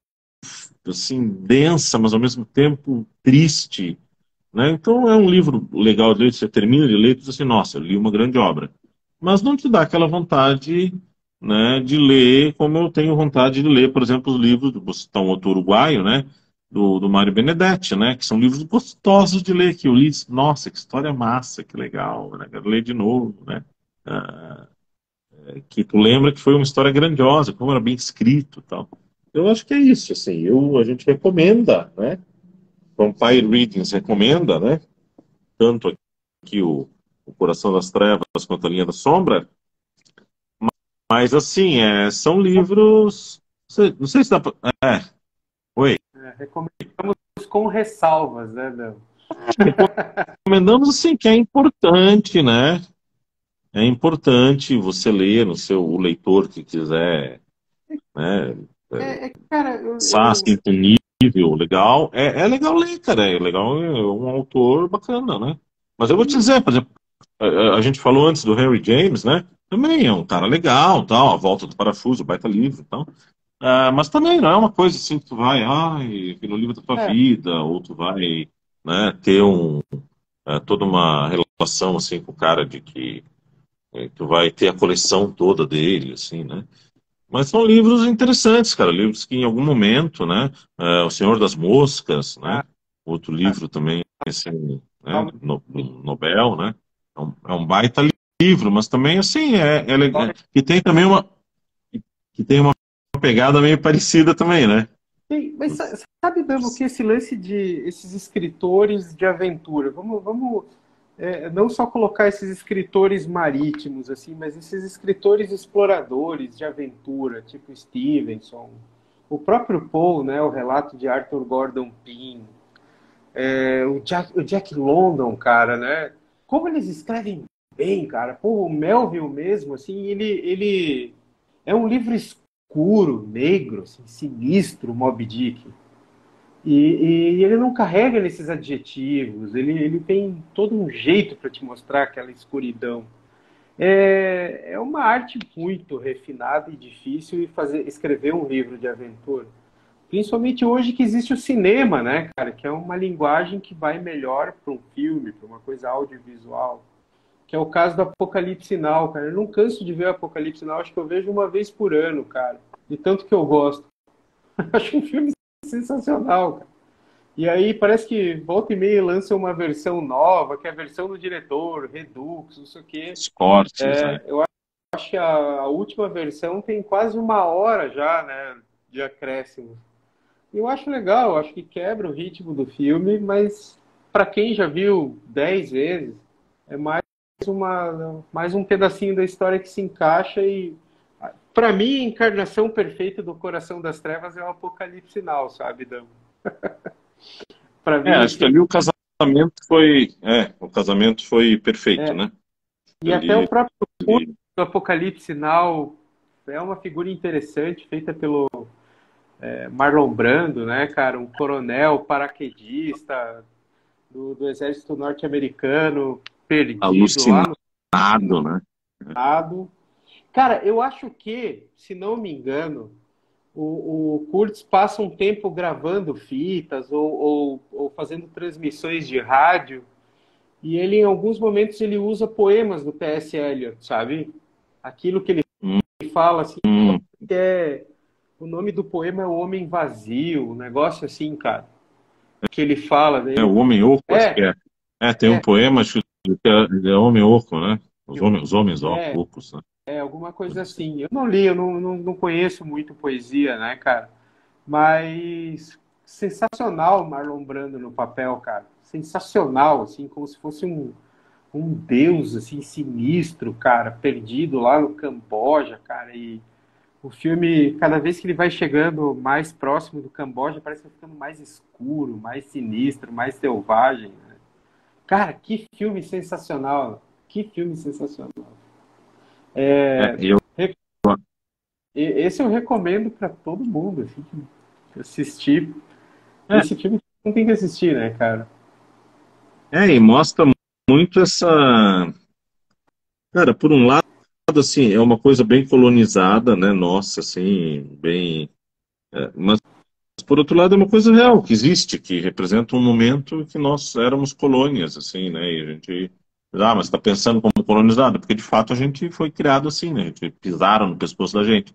assim densa, mas ao mesmo tempo triste, né? Então é um livro legal de ler, você termina de ler e diz assim, nossa, eu li uma grande obra. Mas não te dá aquela vontade, né, de ler como eu tenho vontade de ler, por exemplo, os livros, vou citar um outro uruguaio, né, do Mário Benedetti, né, que são livros gostosos de ler, que eu li, nossa, que história massa, que legal, né, quero ler de novo, né, ah, que tu lembra que foi uma história grandiosa, como era bem escrito e tal. Eu acho que é isso, assim, a gente recomenda, né, Vampire Readings recomenda, né, tanto aqui o Coração das Trevas quanto a Linha da Sombra, mas assim, são livros. Não sei se dá pra. Oi. Recomendamos com ressalvas, né, Del? Recomendamos assim que é importante, né? É importante você ler no o leitor que quiser, né? Cara, Assim, com nível legal. É legal ler, cara. É legal, é um autor bacana, né? Mas eu vou te dizer, por exemplo, a gente falou antes do Henry James, né? Também é um cara legal, tal, A Volta do Parafuso, baita livro, tal. Mas também não é uma coisa assim que tu vai, ai, aquele livro da tua é, vida, ou tu vai, né, ter toda uma relação assim com o cara de que tu vai ter a coleção toda dele, assim, né? Mas são livros interessantes, cara, livros que em algum momento, né, O Senhor das Moscas, né, ah, outro livro também, assim, né, calma, Nobel, né, é um baita livro, mas também, assim, que tem também que tem uma pegada meio parecida também, né? Mas sabe, Damo, que esse lance de esses escritores de aventura, vamos não só colocar esses escritores marítimos, assim, mas esses escritores exploradores de aventura, tipo Stevenson, o próprio Poe, né, o relato de Arthur Gordon Pym, o Jack London, cara, né? Como eles escrevem bem, cara. Pô, o Melville mesmo, assim, ele é um livro escuro, negro, assim, sinistro, Moby Dick. E ele não carrega nesses adjetivos, ele tem todo um jeito para te mostrar aquela escuridão. É uma arte muito refinada e difícil escrever um livro de aventura. Principalmente hoje que existe o cinema, né, cara? Que é uma linguagem que vai melhor para um filme, para uma coisa audiovisual. Que é o caso do Apocalipse Now, cara. Eu não canso de ver o Apocalipse Now, acho que eu vejo uma vez por ano, cara. De tanto que eu gosto. Acho um filme sensacional, cara. E aí parece que volta e meia lança uma versão nova, que é a versão do diretor, Redux, não sei o quê. Os cortes, né? Eu acho que a última versão tem quase uma hora já, né, de acréscimo. Eu acho legal, acho que quebra o ritmo do filme, mas para quem já viu 10 vezes, é mais um pedacinho da história que se encaixa e para mim a encarnação perfeita do Coração das Trevas é o Apocalipse Now, sabe, Dan? Para mim Acho que assim, ali o casamento foi perfeito, né? e até o Ali, próprio curso ali, do Apocalipse Now é uma figura interessante feita pelo Marlon Brando, né, cara, um coronel paraquedista do exército norte-americano perdido lá no alucinado, né? lado. Cara, eu acho que, se não me engano, o Kurtz passa um tempo gravando fitas ou fazendo transmissões de rádio e ele, em alguns momentos, ele usa poemas do T.S. Eliot, sabe? Aquilo que ele Hum, fala, assim, hum. que é... O nome do poema é O Homem Vazio, um negócio assim, cara. Que ele fala, É né? o Homem Oco, acho que É, é. Tem um é, poema, acho que é Homem Oco, né? Os homens é, ocos, né? alguma coisa assim. Eu não li, eu não conheço muito poesia, né, cara? Mas sensacional o Marlon Brando no papel, cara. Sensacional, assim, como se fosse um deus, assim, sinistro, cara, perdido lá no Camboja, cara. E o filme, cada vez que ele vai chegando mais próximo do Camboja, parece que vai ficando mais escuro, mais sinistro, mais selvagem, né? Cara, que filme sensacional. Que filme sensacional. Eu, Esse eu recomendo para todo mundo, assim, que assistir. é, Esse filme não tem que assistir, né, cara? e mostra muito essa. Cara, por um lado, assim, é uma coisa bem colonizada, né? Nossa, assim, bem. Mas, por outro lado, é uma coisa real, que existe, que representa um momento que nós éramos colônias, assim, né? E a gente. Ah, mas está pensando como colonizado? Porque, de fato, a gente foi criado assim, né? A gente pisaram no pescoço da gente.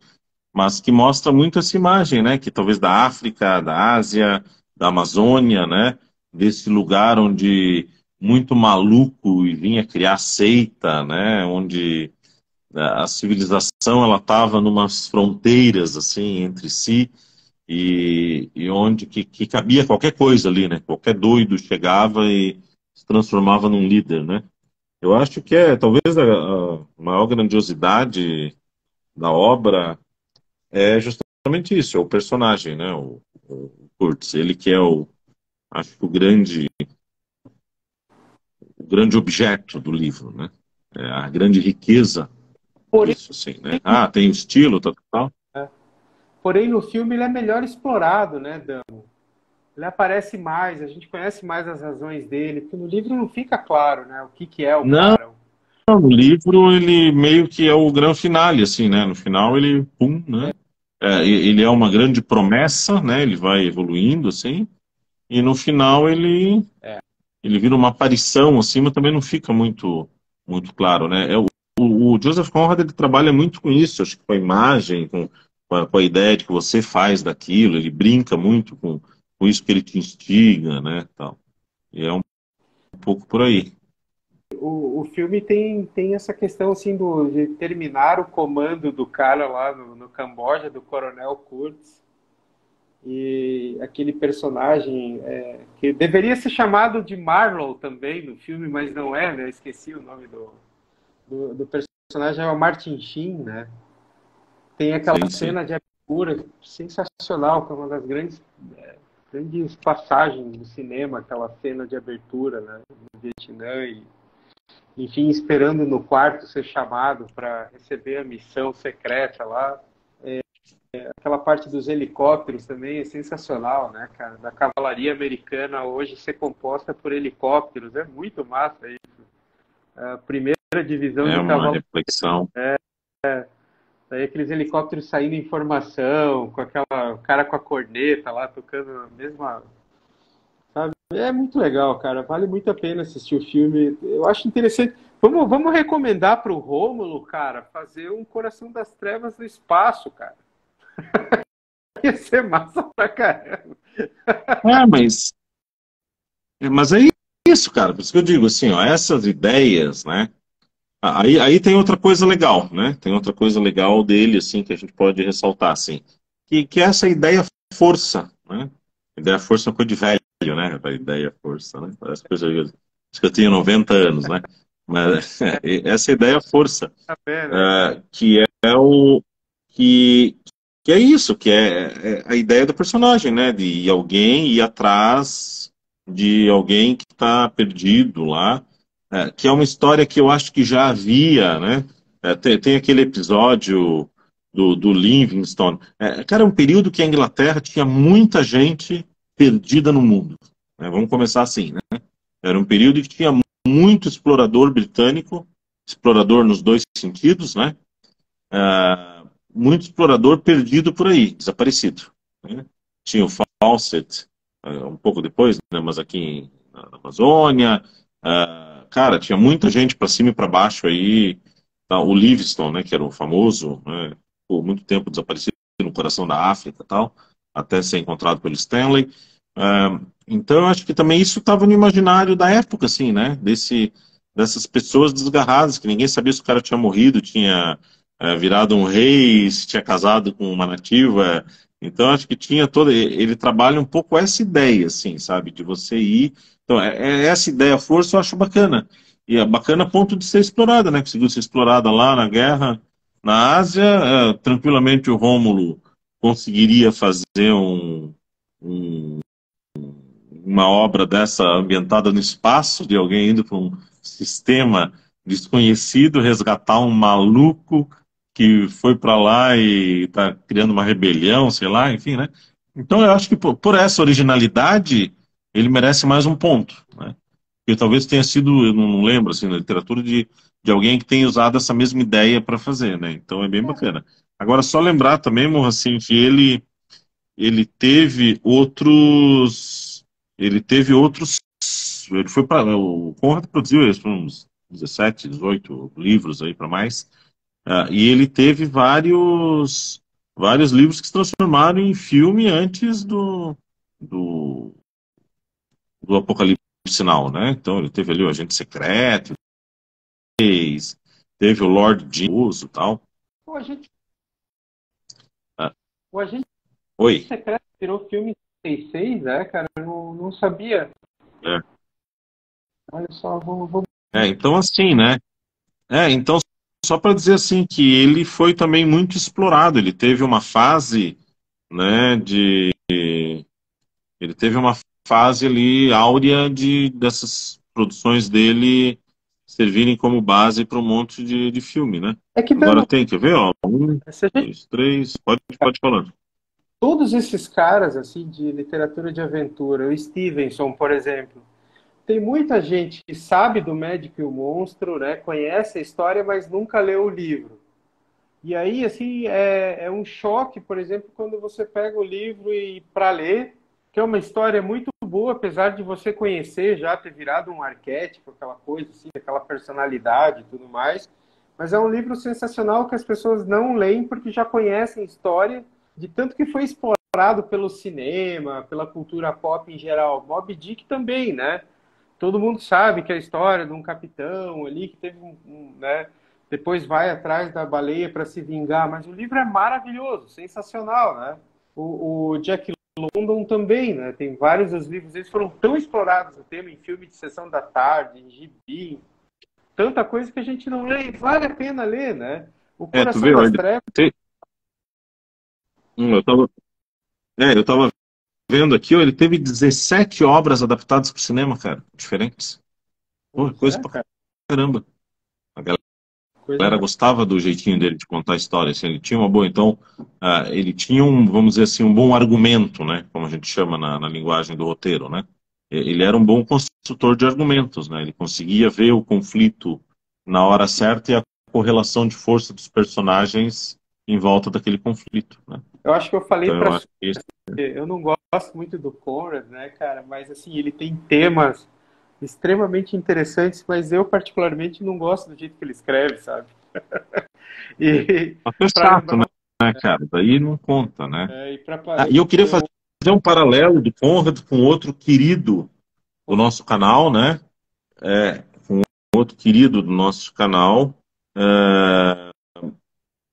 Mas que mostra muito essa imagem, né? Que talvez da África, da Ásia, da Amazônia, né? Desse lugar onde muito maluco e vinha criar seita, né? Onde a civilização ela estava numas fronteiras assim entre si e onde que cabia qualquer coisa ali, né? Qualquer doido chegava e se transformava num líder, né? Eu acho que talvez a maior grandiosidade da obra é justamente isso, é o personagem, né? O Kurtz, ele que é acho que o grande objeto do livro, né? É a grande riqueza Porém, disso, assim, né? Ah, tem o estilo, tal, tal. né, porém, no filme ele é melhor explorado, né, Dan? Ele aparece mais, a gente conhece mais as razões dele, porque no livro não fica claro, né, o que é o Não, cara. no livro ele meio que é o grande finale, assim, né? No final ele, pum, né? Ele é uma grande promessa, né? Ele vai evoluindo, assim, e no final ele vira uma aparição, assim, mas também não fica muito claro, né? O Joseph Conrad ele trabalha muito com isso, acho que com a imagem, com a ideia de que você faz daquilo, ele brinca muito com isso que ele te instiga, né? Tal. E é um pouco por aí. O filme tem essa questão assim de terminar o comando do cara lá no Camboja, do Coronel Kurtz. E aquele personagem que deveria ser chamado de Marlowe também no filme, mas não é, né? Esqueci o nome do personagem, é o Martin Sheen, né? Tem aquela Sim, sim. cena de abertura sensacional, que é uma das grandes passagens do cinema, aquela cena de abertura, né? Do Vietnã e, enfim, esperando no quarto ser chamado para receber a missão secreta lá. Aquela parte dos helicópteros também é sensacional, né, cara? Da cavalaria americana hoje ser composta por helicópteros, é muito massa isso. A primeira divisão É de uma cavalaria, reflexão. daí aqueles helicópteros saindo em formação, com o cara com a corneta lá tocando a mesma, sabe? É muito legal, cara. Vale muito a pena assistir o filme. Eu acho interessante. Vamos recomendar para o Rômulo, cara, fazer um Coração das Trevas no espaço, cara. Ia ser massa pra caramba. É, mas é isso, cara. Por isso que eu digo assim, ó, essas ideias, né? Aí tem outra coisa legal, né? Tem outra coisa legal dele, assim, que a gente pode ressaltar, assim, que é essa ideia força, né? Ideia força é uma coisa de velho, né? A ideia força, né? Parece coisa que eu tenho 90 anos, né? Mas essa ideia força, Tá vendo, né, cara? que é o que, que é isso, que é a ideia do personagem, né? De alguém ir atrás de alguém que está perdido lá, que é uma história que eu acho que já havia, né? Tem aquele episódio do Livingstone. Cara, é um período que a Inglaterra tinha muita gente perdida no mundo, né? Vamos começar assim, né? Era um período que tinha muito explorador britânico, explorador nos dois sentidos, né? Muito explorador perdido por aí, desaparecido, né? Tinha o Fawcett, um pouco depois, né, mas aqui na Amazônia. Cara, tinha muita gente para cima e para baixo aí. Tá, o Livingstone, né, que era o famoso, né, por muito tempo desaparecido no coração da África e tal, até ser encontrado pelo Stanley. Então, eu acho que também isso estava no imaginário da época, assim, né? Dessas pessoas desgarradas, que ninguém sabia se o cara tinha morrido, tinha virado um rei, se tinha casado com uma nativa. Então, acho que tinha toda. Ele trabalha um pouco essa ideia, assim, sabe? De você ir. Então, essa ideia, força, eu acho bacana. E é bacana a ponto de ser explorada, né? Conseguiu ser explorada lá na guerra na Ásia. Tranquilamente o Rômulo conseguiria fazer um uma obra dessa ambientada no espaço, de alguém indo para um sistema desconhecido, resgatar um maluco que foi para lá e está criando uma rebelião, sei lá, enfim, né? Então eu acho que por essa originalidade ele merece mais um ponto, né? E talvez tenha sido, eu não lembro, assim, na literatura de alguém que tenha usado essa mesma ideia para fazer, né? Então é bem bacana. Agora, só lembrar também, Morra, assim, que ele teve outros. Ele teve outros. Ele foi para. O Conrad produziu isso, uns 17, 18 livros aí para mais. E ele teve vários livros que se transformaram em filme antes do Apocalipse Sinal, né? Então ele teve ali o Agente Secreto, teve o Lord Jim e tal. O agente, Ah, o agente oi. secreto virou filme em 66, cara? Eu não sabia. É, Olha só, vou... então assim, né? Então, só para dizer assim que ele foi também muito explorado. Ele teve uma fase, né, ele teve uma fase ali áurea dessas produções dele servirem como base para um monte de filme, né? É que Agora dando. tem, quer ver, ó? Um, Se a gente, dois, três, pode falando. todos esses caras, assim, de literatura de aventura, o Stevenson, por exemplo, tem muita gente que sabe do Médico e o Monstro, né? Conhece a história, mas nunca leu o livro. E aí, assim, é um choque, por exemplo, quando você pega o livro e para ler, que é uma história muito boa, apesar de você conhecer, já ter virado um arquétipo, aquela coisa, assim, aquela personalidade e tudo mais. Mas é um livro sensacional que as pessoas não leem porque já conhecem a história, de tanto que foi explorado pelo cinema, pela cultura pop em geral. Moby Dick também, né? Todo mundo sabe que é a história de um capitão ali que teve né? Depois vai atrás da baleia para se vingar, mas o livro é maravilhoso, sensacional, né? O Jack London também, né? Tem vários dos livros, eles foram tão explorados o tema em filme de sessão da tarde, em gibi, tanta coisa que a gente não lê, e vale a pena ler, né? O Tu Coração vê, ó, das Trevas. eu tava, eu tava vendo aqui, ó, ele teve 17 obras adaptadas para o cinema, cara, diferentes. Pô, Pois coisa é, pra cara, caramba. A coisa galera gostava do jeitinho dele de contar a história, assim, ele tinha uma boa, então, ele tinha um, vamos dizer assim, um bom argumento, né, como a gente chama na linguagem do roteiro, né, ele era um bom construtor de argumentos, né, ele conseguia ver o conflito na hora certa e a correlação de força dos personagens em volta daquele conflito, né, Eu acho que eu falei então eu para acho que isso, eu não gosto muito do Conrad, né, cara, mas assim, ele tem temas extremamente interessantes, mas eu particularmente não gosto do jeito que ele escreve, sabe? E é para chato, lembrar, né, cara, daí não conta, né. e para E eu queria fazer um paralelo do Conrad com outro querido do nosso canal, né? Com outro querido do nosso canal,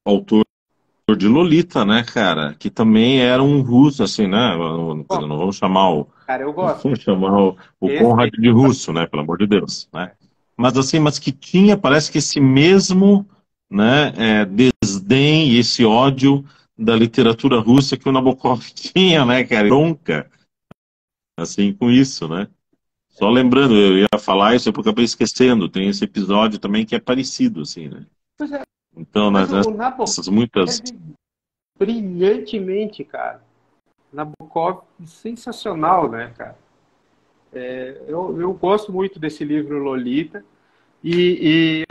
autor de Lolita, né, cara? Que também era um russo, assim, né? Quer dizer, não vamos chamar o, cara, eu não gosto. vamos chamar o Esse, Conrad de russo, né? Pelo amor de Deus, né? é, Mas assim, mas que tinha, parece que esse mesmo, né, desdém e esse ódio da literatura russa que o Nabokov tinha, né, cara? Bronca, assim, com isso, né? Só lembrando, eu ia falar isso, porque eu acabei esquecendo. Tem esse episódio também que é parecido, assim, né? pois é, Então, mas o Nabokov nessas muitas. escreve brilhantemente, cara. Nabokov, sensacional, né, cara? Eu gosto muito desse livro Lolita e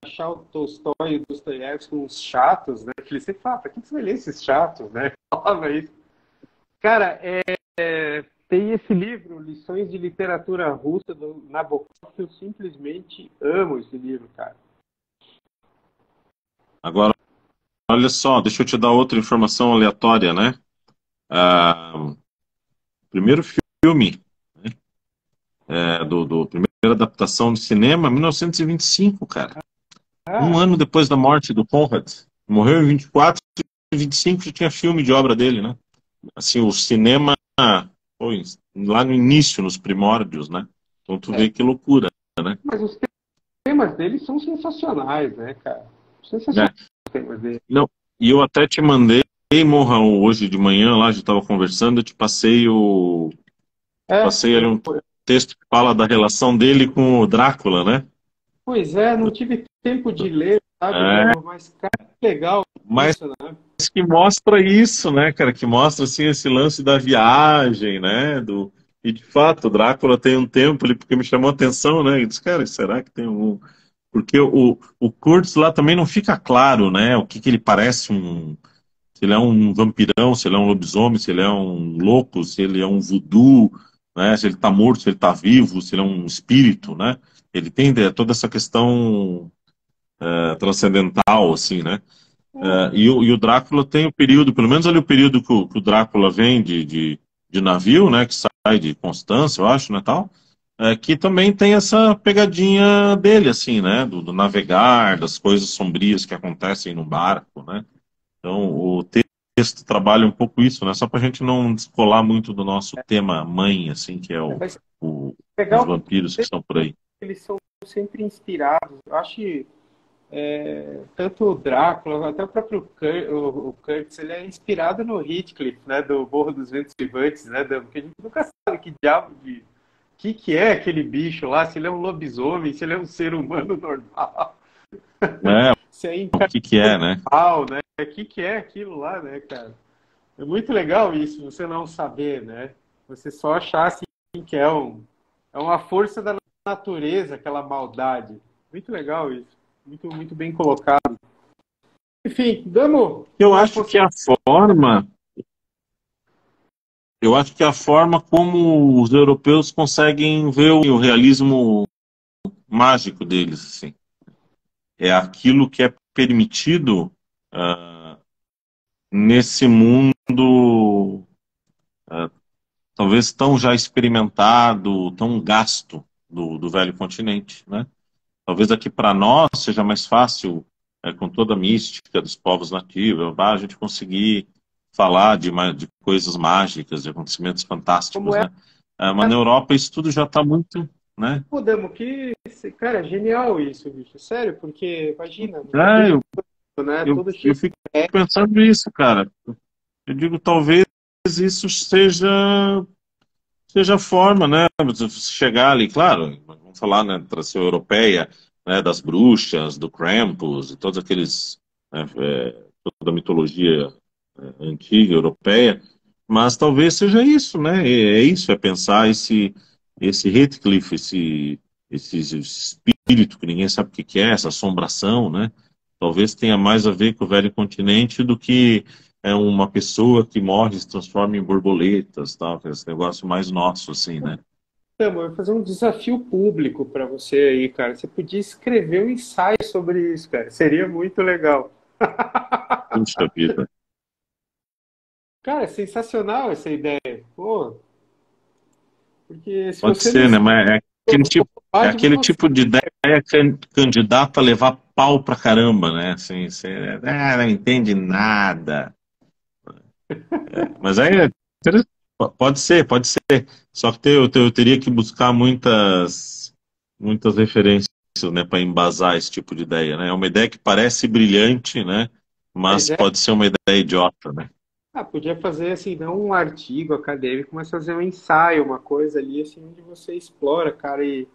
achar o Tolstói e o Dostoiévski uns chatos, né? Que ele sempre fala, pra que você vai ler esses chatos, né? Falava isso. Cara, tem esse livro, Lições de Literatura Russa, do Nabokov, que eu simplesmente amo esse livro, cara. Agora, olha só, deixa eu te dar outra informação aleatória, né? O primeiro filme, né, do primeira adaptação de cinema, 1925, cara. Um Ah, ano depois da morte do Conrad. Morreu em 24, e 25 já tinha filme de obra dele, né? Assim, o cinema foi lá no início, nos primórdios, né? Então tu vê que loucura, né? mas os temas dele são sensacionais, né, cara? Sensacionais Né? os temas dele. Não, e eu até te mandei, Morra, hoje de manhã, lá, a gente estava conversando, eu te passei passei ali Eu, um texto que fala da relação dele com o Drácula, né? pois é, não tive tempo de ler, sabe, É, Bruno? Mas, cara, que legal mas isso, né? que mostra isso, né, cara? Que mostra, assim, esse lance da viagem, né? E, de fato, o Drácula tem um tempo ali, porque me chamou a atenção, né? E disse, cara, será que tem um... Porque o Kurtz lá também não fica claro, né? O que ele parece se ele é um vampirão, se ele é um lobisomem, se ele é um louco, se ele é um voodoo, né? Se ele está morto, se ele está vivo, se ele é um espírito, né? Ele tem toda essa questão transcendental, assim, né? E o Drácula tem o período, pelo menos ali o período que o Drácula vem de navio, né? Que sai de Constância, eu acho, né, tal. Que também tem essa pegadinha dele, assim, né? Do navegar, das coisas sombrias que acontecem no barco, né? Então, o texto trabalha um pouco isso, né? Só para a gente não descolar muito do nosso tema mãe, assim, que é Vai ser o- os legal porque vampiros que estão por aí. eles são sempre inspirados. Eu acho que tanto o Drácula, até o próprio o Kurtz, ele é inspirado no Heathcliff, né, do Morro dos Ventos Vivantes, né, porque a gente nunca sabe que diabo de... que é aquele bicho lá, se ele é um lobisomem, se ele é um ser humano normal, É, se é o que é, né? infernal, né, que é aquilo lá, né, cara? É muito legal isso, você não saber, né? Você só achar assim, que é uma força da natureza, aquela maldade. Muito legal isso. Muito, muito bem colocado. Enfim, damos Eu uma acho que possibilidade. eu acho que a forma como os europeus conseguem ver o realismo mágico deles, assim, é aquilo que é permitido nesse mundo talvez tão já experimentado, tão gasto do velho continente, né? Talvez aqui para nós seja mais fácil, com toda a mística dos povos nativos, a gente conseguir falar de coisas mágicas, de acontecimentos Como fantásticos, é? né? Mas na Europa isso tudo já está muito, né? Pô, Damo, cara, genial isso, bicho. Sério, porque imagina, é É, brilhante, né? Tudo eu cheio fico pensando isso, cara. Eu digo, talvez isso seja a forma, né? Você chegar ali, claro, vamos falar, né, tradição europeia, né, das bruxas, do Krampus, e todos aqueles, né, toda a mitologia antiga europeia, mas talvez seja isso, né? É isso, é pensar esse Heathcliff, esse espírito que ninguém sabe o que que é, essa assombração, né? Talvez tenha mais a ver com o velho continente do que uma pessoa que morre e se transforma em borboletas, tal, esse negócio mais nosso, assim, né? Então, eu vou fazer um desafio público para você aí, cara. Você podia escrever um ensaio sobre isso, cara. Seria muito legal. Puxa vida. Cara, é sensacional essa ideia. Pô, porque se Pode você não ser, né? escreve, Mas é pode aquele você. tipo de ideia que é candidato a levar pau pra caramba, né? Assim, você não entende nada. Mas aí pode ser, pode ser. Só que eu teria que buscar muitas referências, né, para embasar esse tipo de ideia, né? É uma ideia que parece brilhante, né? Mas Mas é, pode ser uma ideia idiota, né? podia fazer assim, não um artigo acadêmico, mas fazer um ensaio, uma coisa ali assim, onde você explora, cara. E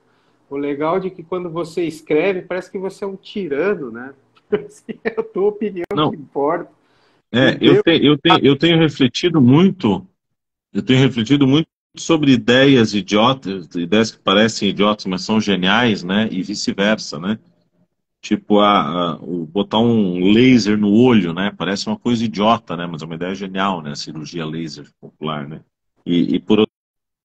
o legal de que quando você escreve, parece que você é um tirano, né? Assim, é a tua opinião que Não, importa. E eu tenho refletido muito. Eu tenho refletido muito sobre ideias idiotas, ideias que parecem idiotas, mas são geniais, né? E vice-versa, né? Tipo, botar um laser no olho, né? Parece uma coisa idiota, né? Mas é uma ideia genial, né? A cirurgia laser popular, né? E por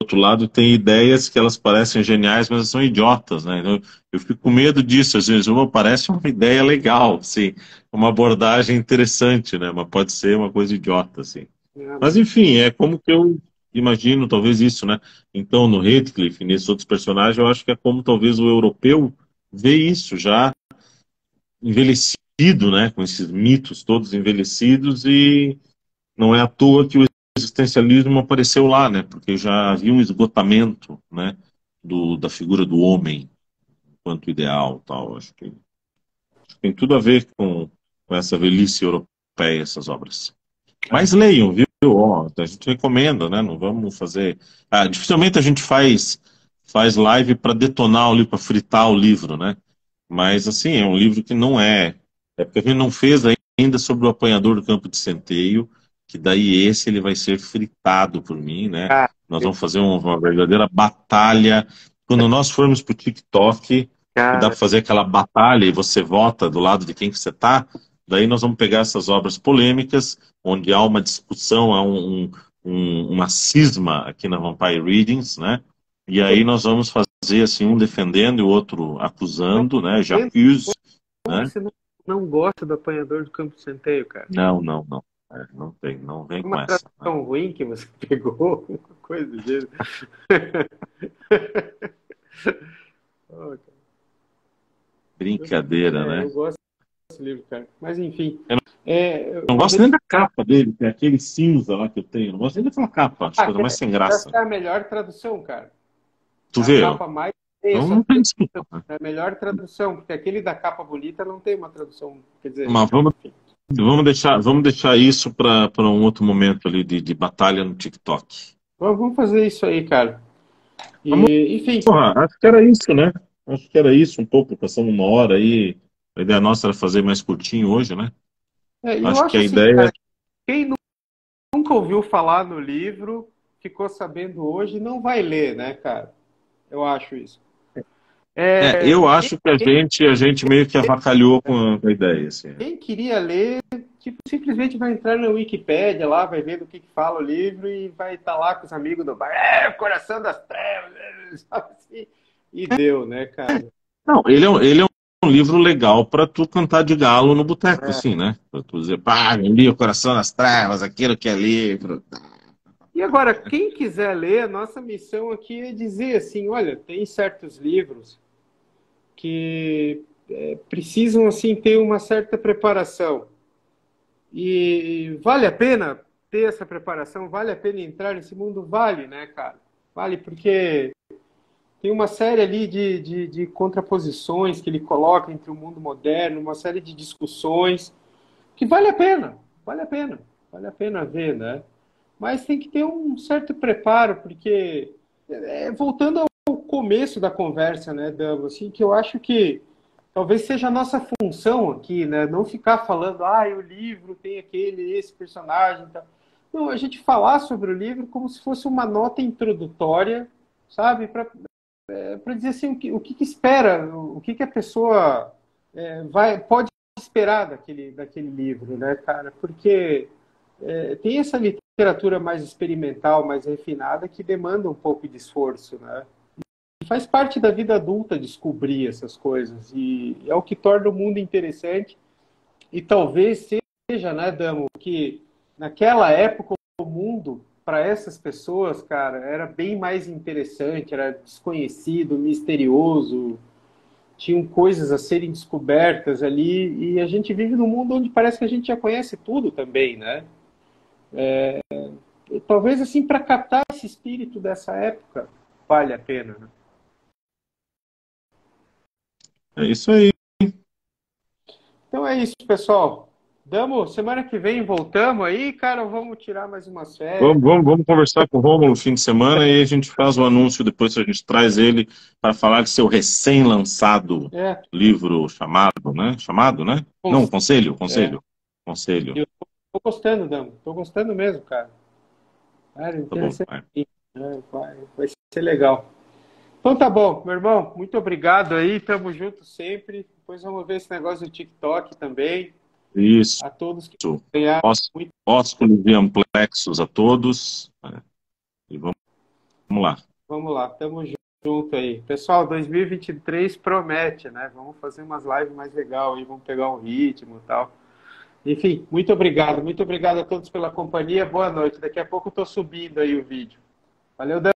outro lado, tem ideias que elas parecem geniais, mas são idiotas, né? Então, eu fico com medo disso. Às vezes, uma parece uma ideia legal, assim, uma abordagem interessante, né? Mas pode ser uma coisa idiota, assim. Mas enfim, é como que eu imagino, talvez isso, né? Então, no Heathcliff, nesses outros personagens, eu acho que é como talvez o europeu vê isso já envelhecido, né? Com esses mitos todos envelhecidos, e não é à toa que o existencialismo apareceu lá, né? Porque já havia um esgotamento, né? Da figura do homem enquanto ideal, tal. Acho que tem tudo a ver com essa velhice europeia, essas obras. Mas leiam, viu? Ó, a gente recomenda, né? Não vamos fazer. Dificilmente a gente faz live para detonar o livro, para fritar o livro, né? Mas, assim, é um livro que não é. É porque a gente não fez ainda sobre o apanhador do campo de centeio, que daí esse ele vai ser fritado por mim, né? cara, Nós vamos fazer uma verdadeira batalha. Quando nós formos para o TikTok, que dá cara, para fazer aquela batalha e você vota do lado de quem que você tá, daí nós vamos pegar essas obras polêmicas, onde há uma discussão, há uma cisma aqui na Vampire Readings, né? E aí nós vamos fazer assim, um defendendo e o outro não acusando, né? entendo J'accuse, como que né? você não gosta do apanhador do campo centeio, cara. Não, não, não. Não tem, não vem com Uma essa, né? tradução ruim que você pegou, uma coisa do gênero. Oh, cara, Brincadeira, eu né? gosto desse livro, cara. Mas enfim, Eu não uma gosto vez. nem da capa dele, que é aquele cinza lá que eu tenho. Não gosto nem daquela capa, acho coisa mais sem Essa graça. é a melhor tradução, cara. Tu É a vê, ó. capa mais feia, Então só não tem tem desculpa, né? é a melhor tradução, porque aquele da capa bonita não tem uma tradução, quer dizer, Mas enfim. vamos deixar isso para um outro momento ali de batalha no TikTok. Vamos fazer isso aí, cara. Vamos, E, enfim, porra, acho que era isso, né? Acho que era isso um pouco, passamos uma hora aí. A ideia nossa era fazer mais curtinho hoje, né? e eu Acho que acho a assim, ideia. cara, quem nunca ouviu falar no livro, ficou sabendo hoje, não vai ler, né, cara? Eu acho isso. Eu Quem, acho que a gente meio que avacalhou com a ideia, assim. quem queria ler, tipo, simplesmente vai entrar na Wikipédia lá, vai ver do que fala o livro e vai estar lá com os amigos do bar, Coração das Trevas, sabe assim? E deu, né, cara? Não, ele é um livro legal para tu cantar de galo no boteco, É. assim, né? Para tu dizer, pá, eu li o Coração nas Trevas, aquilo que é livro. E agora, quem quiser ler, a nossa missão aqui é dizer assim, olha, tem certos livros que precisam assim ter uma certa preparação e vale a pena ter essa preparação? Vale a pena entrar nesse mundo? Vale, né, cara? Vale porque tem uma série ali de contraposições que ele coloca entre o mundo moderno, uma série de discussões que vale a pena ver, né? Mas tem que ter um certo preparo, porque voltando ao começo da conversa, né, Damo, assim, que eu acho que talvez seja a nossa função aqui, né? Não ficar falando, o livro tem esse personagem, tá? Não, a gente falar sobre o livro como se fosse uma nota introdutória, sabe? Para dizer assim, o que espera, o que a pessoa pode esperar daquele livro, né, cara? Porque tem essa literatura mais experimental, mais refinada, que demanda um pouco de esforço, né? E faz parte da vida adulta descobrir essas coisas, e é o que torna o mundo interessante, e talvez seja, né, Damo, que naquela época o mundo, para essas pessoas, cara, era bem mais interessante, era desconhecido, misterioso, tinham coisas a serem descobertas ali, e a gente vive num mundo onde parece que a gente já conhece tudo também, né? E talvez, assim, para captar esse espírito dessa época, vale a pena, né? É isso aí. Então é isso, pessoal. Damo, semana que vem voltamos aí, cara, vamos tirar mais umas férias. Vamos conversar com o Rômulo no fim de semana e a gente faz o anúncio depois, a gente traz ele para falar de seu recém-lançado É, livro chamado, né? Chamado, né? Não, Conselho, é. Conselho, Conselho. Eu tô gostando, Damo. Tô gostando mesmo, cara. Cara, Tá bom. interessante. Vai ser legal. Então tá bom, meu irmão. Muito obrigado aí. Tamo junto sempre. Depois vamos ver esse negócio do TikTok também. Isso. A todos que ganharam muito. Ósculos e amplexos a todos. E vamos lá. Vamos lá, tamo junto aí. Pessoal, 2023 promete, né? Vamos fazer umas lives mais legal aí, vamos pegar um ritmo e tal. Enfim, muito obrigado a todos pela companhia. Boa noite. Daqui a pouco eu tô subindo aí o vídeo. Valeu, Dan.